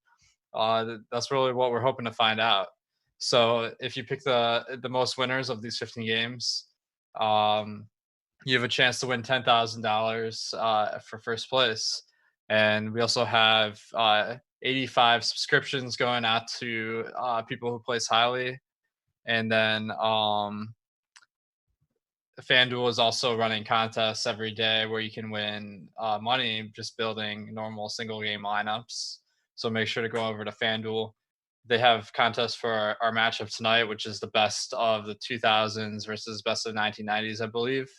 that's really what we're hoping to find out. So if you pick the most winners of these 15 games, um, you have a chance to win $10,000 for first place. And we also have 85 subscriptions going out to people who place highly. And then FanDuel is also running contests every day where you can win money just building normal single game lineups. So make sure to go over to FanDuel. They have contests for our matchup tonight, which is the best of the 2000s versus best of 1990s, I believe.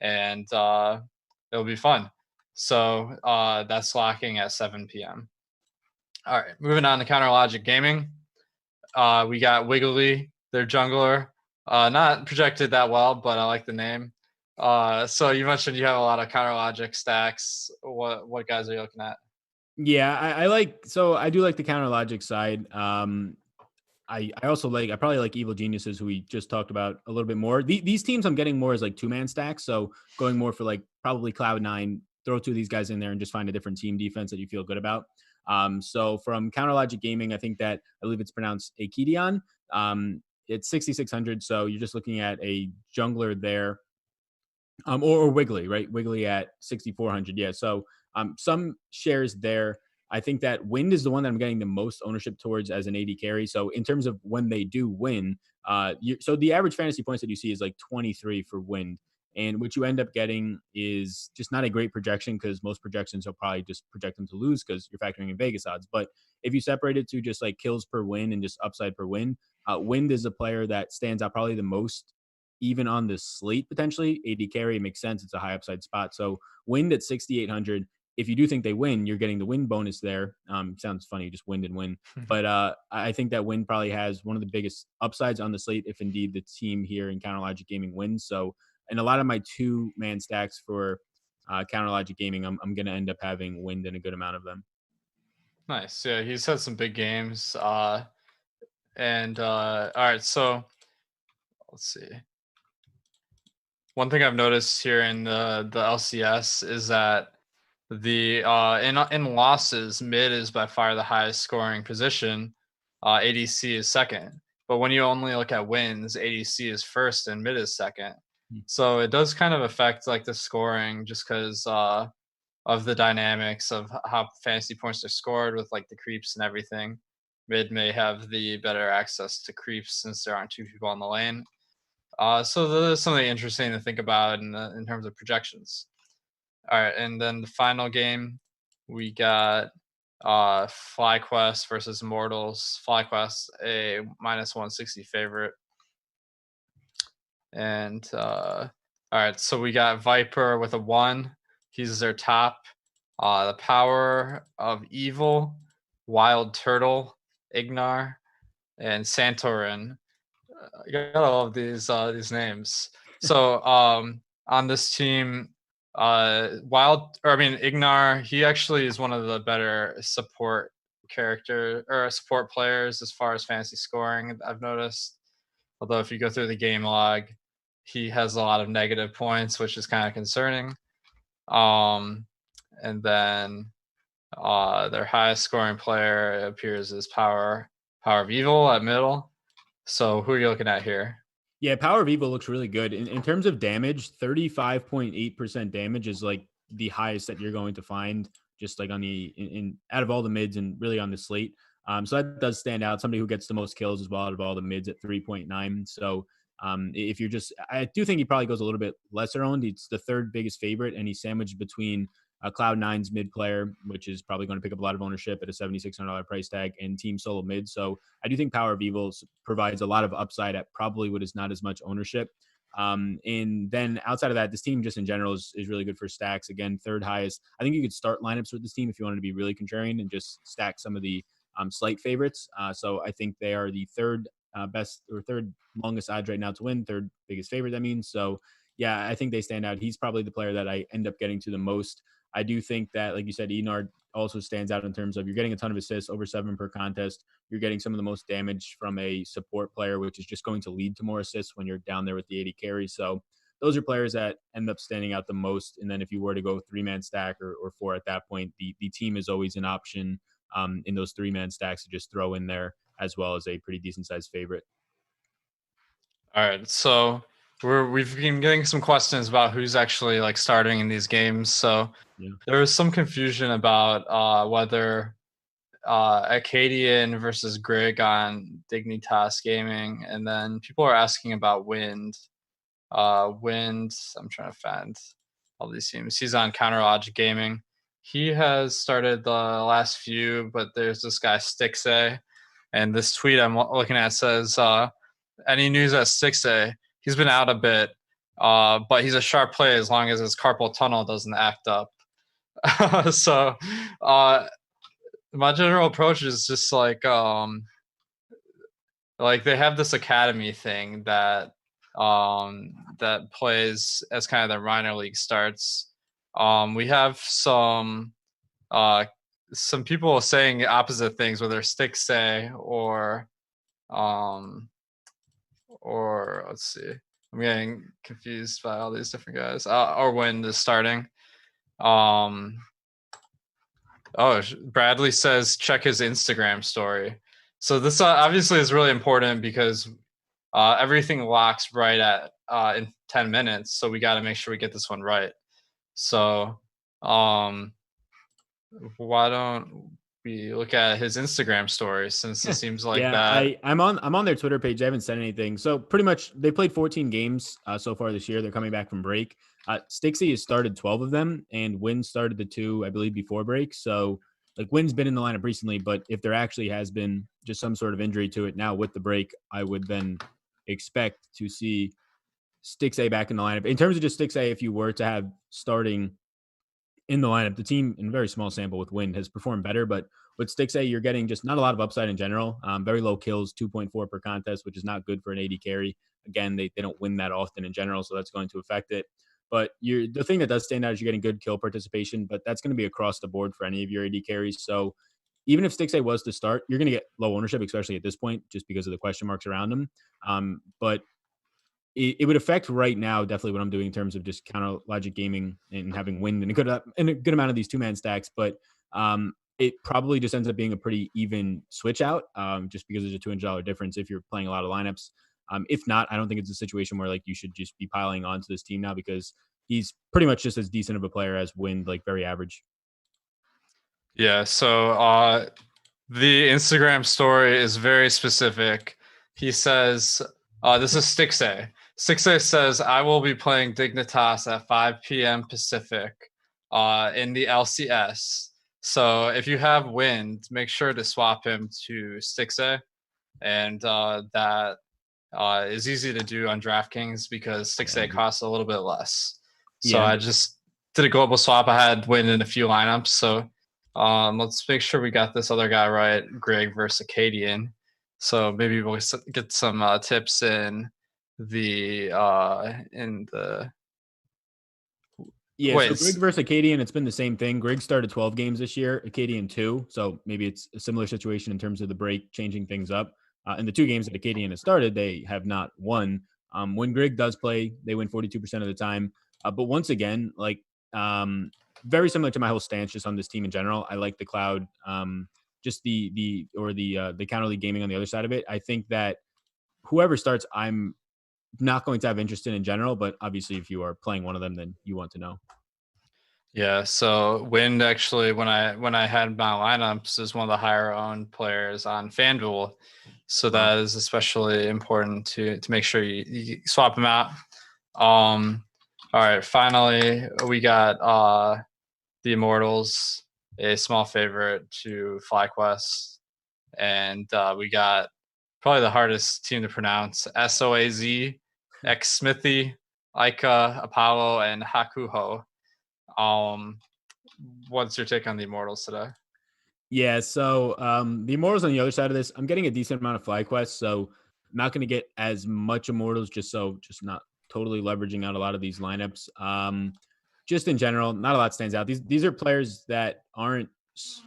And it'll be fun. So that's locking at 7 p.m. All right, moving on to Counter Logic Gaming. We got Wiggly, their jungler. Not projected that well, but I like the name. So you mentioned you have a lot of Counter Logic stacks. What guys are you looking at? Yeah, I do like the counter logic side. I also I probably like Evil Geniuses, who we just talked about a little bit more. These teams I'm getting more as like 2-man stacks, so going more for like probably Cloud9, throw two of these guys in there and just find a different team defense that you feel good about. So from Counter Logic Gaming, I think that I believe it's pronounced Akidion. It's 6,600, so you're just looking at a jungler there, or Wiggly, right? Wiggly at 6,400. Yeah. So some shares there. I think that Wind is the one that I'm getting the most ownership towards as an AD carry. So in terms of when they do win, so the average fantasy points that you see is like 23 for Wind. And what you end up getting is just not a great projection, because most projections will probably just project them to lose because you're factoring in Vegas odds. But if you separate it to just like kills per win and just upside per win, Wind is a player that stands out probably the most, even on the slate potentially. AD carry makes sense. It's a high upside spot. So Wind at 6,800. If you do think they win, you're getting the win bonus there. Sounds funny, just wind and win. But I think that Wind probably has one of the biggest upsides on the slate if indeed the team here in Counter Logic Gaming wins. So in a lot of my 2-man stacks for Counter Logic Gaming, I'm going to end up having Wind in a good amount of them. Nice. Yeah, he's had some big games. And all right, so let's see. One thing I've noticed here in the LCS is that the in losses, mid is by far the highest scoring position. ADC is second, but when you only look at wins, ADC is first and mid is second. So it does kind of affect like the scoring, just because of the dynamics of how fantasy points are scored with like the creeps and everything. Mid may have the better access to creeps since there aren't two people on the lane. So that is something interesting to think about in terms of projections. All right, and then the final game, we got FlyQuest versus Immortals. FlyQuest a minus 160 favorite, and all right, so we got Viper with a 1. He's their top. The Power of Evil, Wild Turtle, Ignar, and Santorin. You gotta love these names. So on this team, Ignar, he actually is one of the better support character or support players as far as fantasy scoring, I've noticed. Although if you go through the game log, he has a lot of negative points, which is kind of concerning. Um, and then their highest scoring player appears as Power of Evil at middle. So who are you looking at here? Yeah, Power of Evil looks really good. In terms of damage, 35.8% damage is like the highest that you're going to find, just like on in out of all the mids and really on the slate. So that does stand out. Somebody who gets the most kills as well out of all the mids at 3.9. So if you're just, I do think he probably goes a little bit lesser owned. It's the third biggest favorite, and he's sandwiched between Cloud9's mid player, which is probably going to pick up a lot of ownership at a $7,600 price tag, and Team Solo mid. So I do think Power of Evil provides a lot of upside at probably what is not as much ownership. And then outside of that, this team just in general is really good for stacks. Again, third highest. I think you could start lineups with this team if you wanted to be really contrarian and just stack some of the slight favorites. So I think they are the third best or third longest odds right now to win, third biggest favorite, that means. So yeah, I think they stand out. He's probably the player that I end up getting to the most. I do think that, like you said, Enard also stands out in terms of you're getting a ton of assists, over 7 per contest. You're getting some of the most damage from a support player, which is just going to lead to more assists when you're down there with the 80 carries. So those are players that end up standing out the most. And then if you were to go 3-man stack or 4 at that point, the team is always an option in those 3-man stacks to just throw in there, as well as a pretty decent sized favorite. All right, so we've been getting some questions about who's actually like starting in these games. So Yeah. there was some confusion about whether Acadian versus Grig on Dignitas Gaming, and then people are asking about Wind. Wind, I'm trying to find all these teams. He's on Counter Logic Gaming. He has started the last few, but there's this guy Stixay, and this tweet I'm looking at says, "Any news at Stixay? He's been out a bit, but he's a sharp play as long as his carpal tunnel doesn't act up." So, my general approach is just like they have this academy thing that plays as kind of the minor league starts. We have some some people saying opposite things, whether Stixay um or let's see. I'm getting confused by all these different guys. Or Wind is starting. Um, Bradley says check his Instagram story. So this obviously is really important because everything locks right at in 10 minutes. So we got to make sure we get this one right. So why don't we look at his Instagram story, since it seems like Yeah, that. I'm on their Twitter page. I haven't said anything. So pretty much they played 14 games so far this year. They're coming back from break. Stixie has started 12 of them, and Win started the 2, I believe, before break. So like Win's been in the lineup recently, but if there actually has been just some sort of injury to it now with the break, I would then expect to see Stixie back in the lineup. In terms of just Stixie, if you were to have starting in the lineup, the team in a very small sample with Wind has performed better, but with Stixay, you're getting just not a lot of upside in general. Very low kills, 2.4 per contest, which is not good for an AD carry. Again, they don't win that often in general, so that's going to affect it. But the thing that does stand out is you're getting good kill participation, but that's going to be across the board for any of your AD carries. So even if Stixay was to start, you're going to get low ownership, especially at this point, just because of the question marks around him. But it would affect right now definitely what I'm doing in terms of just counter logic gaming and having Wind and a good amount of these 2-man stacks. But it probably just ends up being a pretty even switch out, just because there's a $200 difference if you're playing a lot of lineups. If not, I don't think it's a situation where like you should just be piling onto this team now, because he's pretty much just as decent of a player as Wind, like very average. Yeah. So the Instagram story is very specific. He says, this is Stixay. Stixay says, I will be playing Dignitas at 5 p.m. Pacific in the LCS. So if you have Wind, make sure to swap him to Stixay. And that is easy to do on DraftKings because Stixay costs a little bit less. So Yeah, I just did a global swap. I had Wind in a few lineups. So let's make sure we got this other guy right, Greg versus Acadian. So maybe we'll get some tips in the Yeah, so wait. Greg versus Acadian, it's been the same thing. Greg started 12 games this year, Acadian 2. So maybe it's a similar situation in terms of the break, changing things up. In the 2 games that Acadian has started, they have not won. When Greg does play, they win 42% of the time. But once again, like very similar to my whole stance just on this team in general. I like the Cloud, just the counter league gaming on the other side of it. I think that whoever starts, I'm not going to have interest in general, but obviously if you are playing one of them, then you want to know. Yeah, so Wind actually, when I had my lineups, is one of the higher owned players on FanDuel. So that is especially important to make sure you swap him out. All right, finally we got the Immortals, a small favorite to FlyQuest, and we got probably the hardest team to pronounce: SOAZ, X Smithy, Ica, Apollo, and Hakuho. What's your take on the Immortals today? Yeah, so the Immortals on the other side of this, I'm getting a decent amount of fly quests, so I'm not going to get as much Immortals, just not totally leveraging out a lot of these lineups. Just in general, not a lot stands out. These are players that aren't.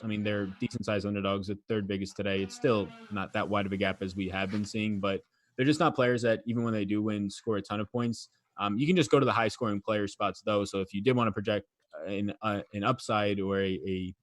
I mean, they're decent sized underdogs at third biggest today. It's still not that wide of a gap as we have been seeing, but they're just not players that even when they do win, score a ton of points. You can just go to the high scoring player spots though. So if you did want to project an upside or a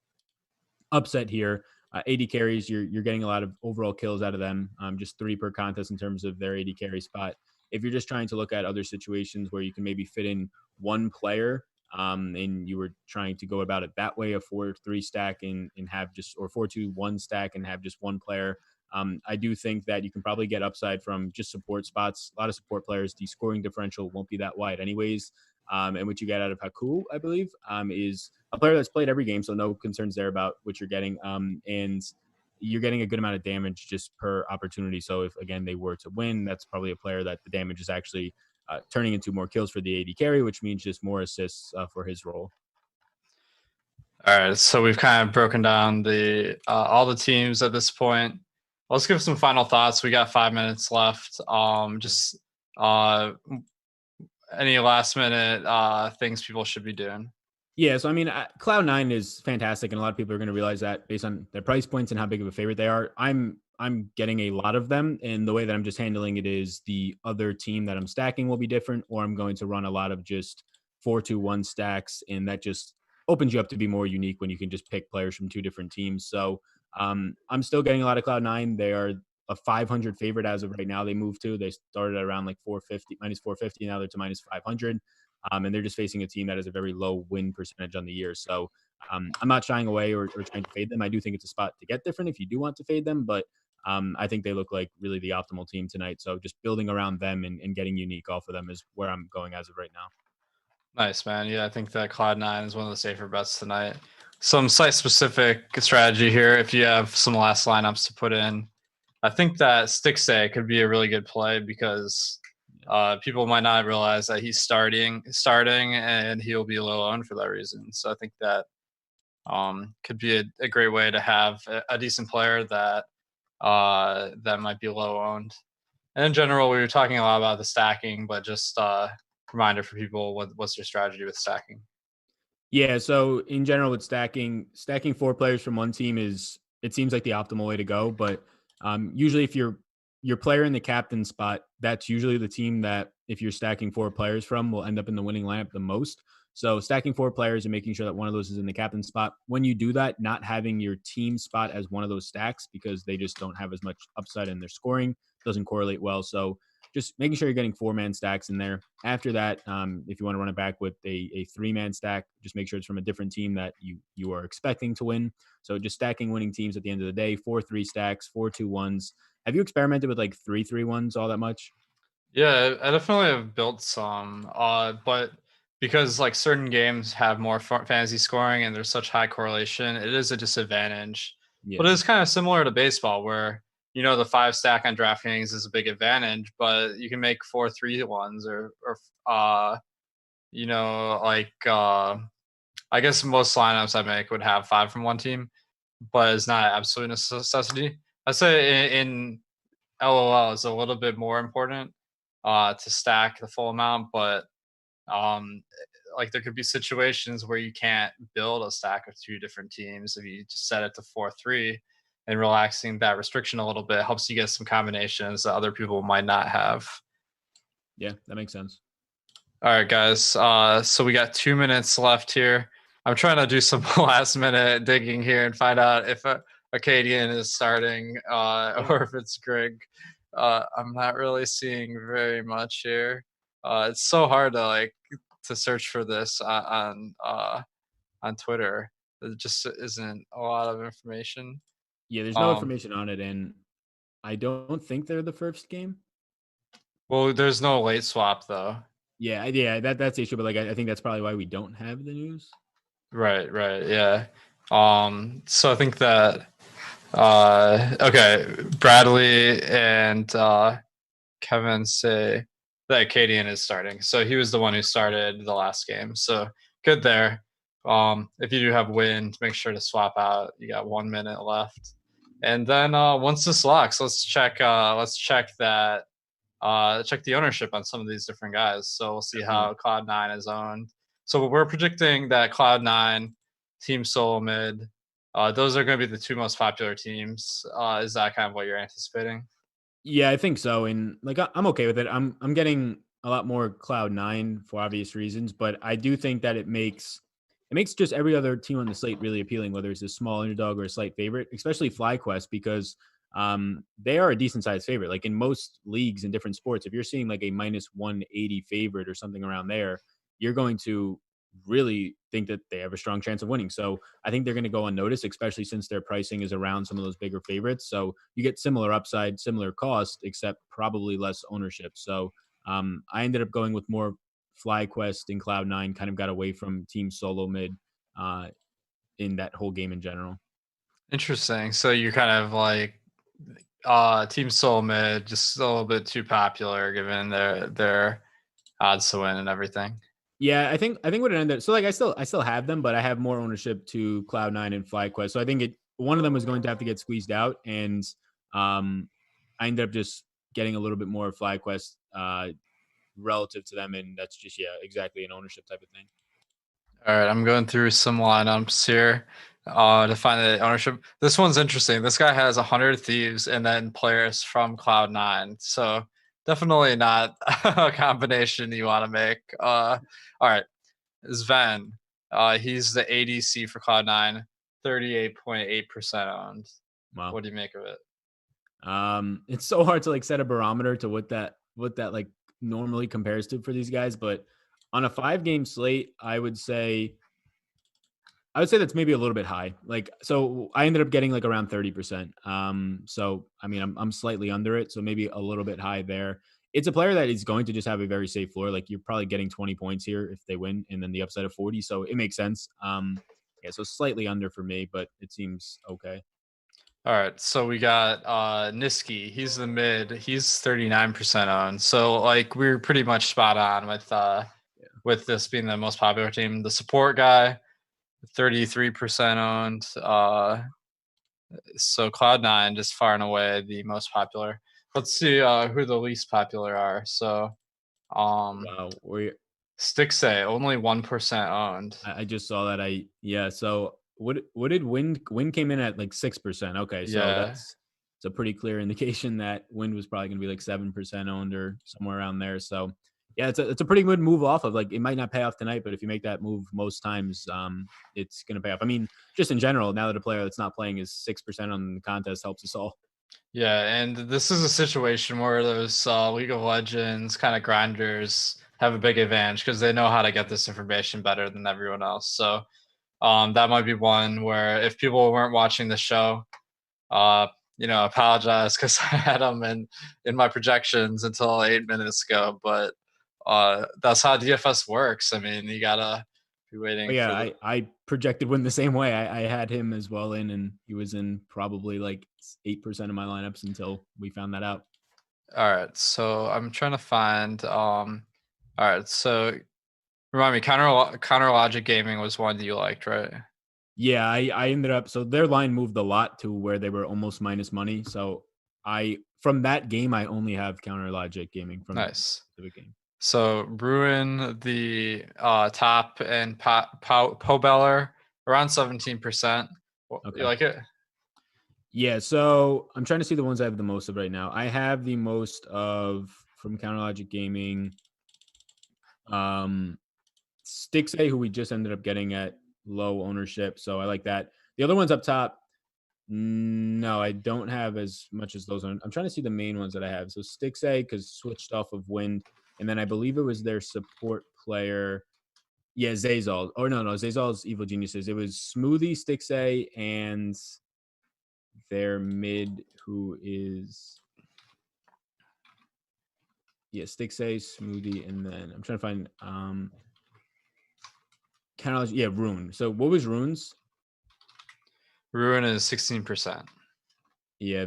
upset here. AD carries, you're getting a lot of overall kills out of them, just 3 per contest in terms of their AD carry spot. If you're just trying to look at other situations where you can maybe fit in one player, and you were trying to go about it that way, a 4-3 stack and have just, or 4-2-1 stack and have just one player. I do think that you can probably get upside from just support spots. A lot of support players, the scoring differential won't be that wide anyways. And what you get out of Haku, I believe, is a player that's played every game, so no concerns there about what you're getting. And you're getting a good amount of damage just per opportunity. So if, again, they were to win, that's probably a player that the damage is actually turning into more kills for the AD carry, which means just more assists for his role. All right, so we've kind of broken down the all the teams at this point. Let's give some final thoughts. We got 5 minutes left. Just any last minute things people should be doing. Yeah, so I mean, Cloud9 is fantastic, and a lot of people are going to realize that based on their price points and how big of a favorite they are. I'm getting a lot of them, and the way that I'm just handling it is the other team that I'm stacking will be different, or I'm going to run a lot of just 4-2-1 stacks, and that just opens you up to be more unique when you can just pick players from two different teams. So I'm still getting a lot of Cloud9. They are a 500 favorite as of right now. They moved to. They started at around like 450 minus 450. Now they're to minus 500. And they're just facing a team that has a very low win percentage on the year. So I'm not shying away or trying to fade them. I do think it's a spot to get different if you do want to fade them, but I think they look like really the optimal team tonight. So just building around them and getting unique off of them is where I'm going as of right now. Nice, man. Yeah, I think that Cloud9 is one of the safer bets tonight. Some site specific strategy here. If you have some last lineups to put in, I think that Stixay could be a really good play because people might not realize that he's starting, and he'll be low owned for that reason. So I think that could be a great way to have a decent player that that might be low owned. And in general, we were talking a lot about the stacking, but just reminder for people, what's your strategy with stacking? Yeah, so in general with stacking four players from one team is it seems like the optimal way to go, but usually if your player in the captain spot, that's usually the team that if you're stacking four players from will end up in the winning lineup the most. So stacking four players and making sure that one of those is in the captain spot. When you do that, not having your team spot as one of those stacks because they just don't have as much upside in their scoring doesn't correlate well. So just making sure you're getting 4-man stacks in there. After that, if you want to run it back with a 3-man stack, just make sure it's from a different team that you are expecting to win. So just stacking winning teams at the end of the day, 4-3 stacks, 4-2-1s. Have you experimented with like 3-3-1s all that much? Yeah, I definitely have built some, but because like certain games have more fantasy scoring and there's such high correlation, it is a disadvantage. But Yeah. it's kind of similar to baseball, where the 5 stack on DraftKings is a big advantage, but you can make 4-3-1s like I guess most lineups I make would have 5 from one team, but it's not an absolute necessity. I say in LOL is a little bit more important to stack the full amount, but um, like there could be situations where you can't build a stack of 2 different teams if you just set it to 4-3, and relaxing that restriction a little bit helps you get some combinations that other people might not have. Yeah, that makes sense. All right, guys. So we got 2 minutes left here. I'm trying to do some last minute digging here and find out if Acadian is starting or if it's Greg. I'm not really seeing very much here. It's so hard to search for this on Twitter. There just isn't a lot of information. Yeah, there's no Um, information on it, and I don't think they're the first game. well, there's no late swap though. Yeah, that's the issue. But like, I think that's probably why we don't have the news. Right, right, yeah. So I think that okay, Bradley and Kevin say that Acadian is starting. So he was the one who started the last game. So good there. If you do have wind, make sure to swap out. You got 1 minute left. And then once this locks, let's check that check the ownership on some of these different guys. So we'll see Definitely. how Cloud9 is owned. So we're predicting that Cloud9, Team Solo Mid, those are going to be the 2 most popular teams. Is that kind of what you're anticipating? Yeah, I think so. And like I'm okay with it. I'm getting a lot more Cloud9 for obvious reasons, but I do think that it makes just every other team on the slate really appealing, whether it's a small underdog or a slight favorite, especially FlyQuest, because they are a decent sized favorite. Like in most leagues in different sports, if you're seeing like a minus 180 favorite or something around there, you're going to really think that they have a strong chance of winning. So I think they're going to go unnoticed, especially since their pricing is around some of those bigger favorites. So you get similar upside, similar cost, except probably less ownership. So I ended up going with more FlyQuest and Cloud9, kind of got away from Team Solo Mid uh, in that whole game in general. Interesting. So you're kind of like Team Soul Mid, just a little bit too popular given their odds to win and everything. Yeah, I think what it ended. So like I still have them, but I have more ownership to Cloud9 and FlyQuest. So I think one of them was going to have to get squeezed out, and I ended up just getting a little bit more FlyQuest relative to them, and that's just exactly an ownership type of thing. All right, I'm going through some lineups here to find the ownership. This one's interesting. This guy has 100 thieves and then players from Cloud9. So definitely not a combination you want to make. All right, Sven. He's the ADC for Cloud9, 38.8% owned. Wow. What do you make of it? It's so hard to like set a barometer to what that like normally compares to for these guys, but on a 5-game slate, I would say that's maybe a little bit high. Like, so I ended up getting like around 30%. So I mean, I'm slightly under it, so maybe a little bit high there. It's a player that is going to just have a very safe floor. Like, you're probably getting 20 points here if they win, and then the upside of 40. So it makes sense. Yeah, so slightly under for me, but it seems okay. All right, so we got Niski. He's the mid. He's 39% owned. So like we're pretty much spot on with this being the most popular team. The support guy, 33% owned. So Cloud9 just far and away the most popular. Let's see who the least popular are. So Wow, we Stixay, only 1% owned. I just saw that. Yeah. So what did Wind came in at like 6%? Okay, so Yeah. that's it's a pretty clear indication that Wind was probably going to be like 7% owned or somewhere around there. So yeah, it's a pretty good move off of. Like, it might not pay off tonight, but if you make that move most times, it's going to pay off. I mean, just in general, now that a player that's not playing is 6% on the contest helps us all. Yeah, and this is a situation where those League of Legends kind of grinders have a big advantage because they know how to get this information better than everyone else. So that might be one where if people weren't watching the show, uh, apologize because I had them in my projections until 8 minutes ago. But that's how DFS works. I mean, you gotta be But waiting yeah, for the. I projected Wind the same way. I had him as well in, and he was in probably like 8% of my lineups until we found that out. All right, so I'm trying to find. All right, so remind me, counter logic gaming was one you liked, right? Yeah, I ended up, so their line moved a lot to where they were almost minus money. So I from that game I only have counter logic gaming from that Nice. specific game. So Ruin the top and Pobeller around 17%. You Okay. like it? Yeah, so I'm trying to see the ones I have the most of right now. I have the most of from counter logic gaming. Stixay, who we just ended up getting at low ownership. So I like that. The other ones up top, no, I don't have as much as those. I'm trying to see the main ones that I have. So Stixay, because switched off of Wind. And then I believe it was their support player. Yeah, Zazal. Or no, Zazal's Evil Geniuses. It was Smoothie, Stixay, and their mid, who is Stixay, Smoothie, and then I'm trying to find kind of Rune. So what was Rune's? Ruin is 16%. Yeah,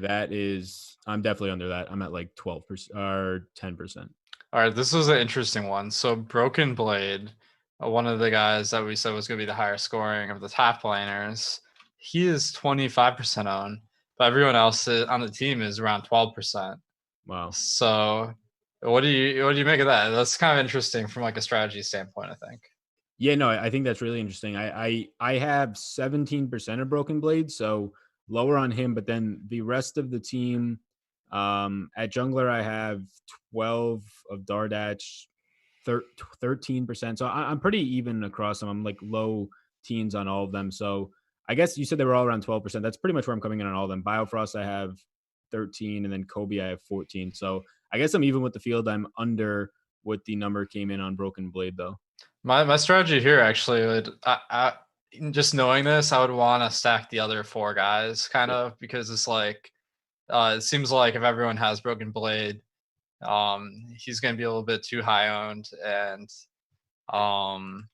I'm definitely under that. I'm at like 12% or 10%. All right, this was an interesting one. So Broken Blade, one of the guys that we said was going to be the higher scoring of the top laners, he is 25% owned, but everyone else on the team is around 12%. Wow. So what do you make of that? That's kind of interesting from like a strategy standpoint, I think. Yeah, no, I think that's really interesting. I have 17% of Broken Blade, so lower on him, but then the rest of the team, at jungler I have 12 of Dardach, 13%. So I'm pretty even across them. I'm like low teens on all of them. So I guess you said they were all around 12%. That's pretty much where I'm coming in on all of them. Biofrost I have 13, and then Kobe I have 14. So I guess I'm even with the field. I'm under what the number came in on Broken Blade though. My strategy here actually would just knowing this, I would want to stack the other four guys kind Yeah. of because it's like it seems like if everyone has Broken Blade, he's going to be a little bit too high owned, and um,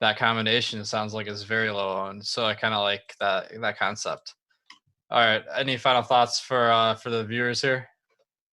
that combination sounds like it's very low owned. So I kind of like that concept. All right, any final thoughts for the viewers here?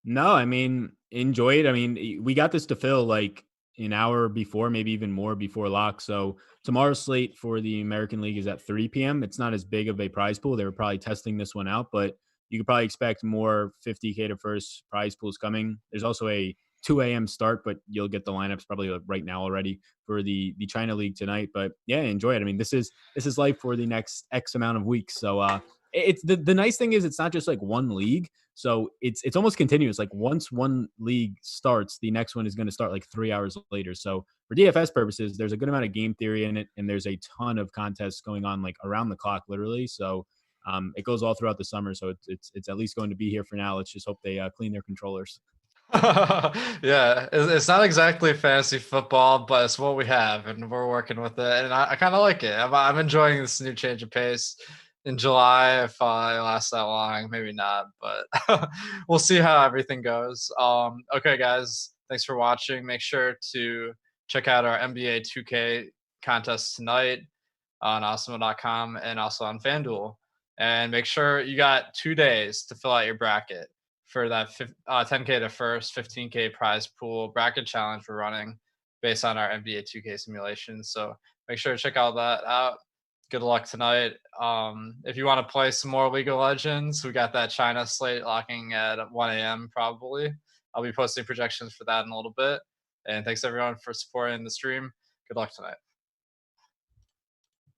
No, I mean, enjoy it. I mean, we got this to fill like an hour before, maybe even more before lock. So tomorrow's slate for the American League is at 3 p.m. It's not as big of a prize pool. They were probably testing this one out, but you could probably expect more 50K to first prize pools coming. There's also a 2 a.m. start, but you'll get the lineups probably right now already for the China League tonight. But yeah, enjoy it. I mean, this is life for the next X amount of weeks. So it's the nice thing is it's not just like one league. So it's almost continuous. Like once one league starts, the next one is going to start like 3 hours later. So for DFS purposes, there's a good amount of game theory in it, and there's a ton of contests going on like around the clock, literally. So it goes all throughout the summer. So it's at least going to be here for now. Let's just hope they clean their controllers. Yeah, it's not exactly fantasy football, but it's what we have, and we're working with it, and I kind of like it. I'm enjoying this new change of pace in July. If it lasts that long, maybe not, but we'll see how everything goes. Okay, guys, thanks for watching. Make sure to check out our NBA 2K contest tonight on awesemo.com and also on FanDuel. And make sure you got 2 days to fill out your bracket for that 10K to first, 15K prize pool bracket challenge we're running based on our NBA 2K simulation. So make sure to check all that out. Good luck tonight. If you want to play some more League of Legends, we got that China slate locking at 1 a.m. probably. I'll be posting projections for that in a little bit. And thanks everyone for supporting the stream. Good luck tonight.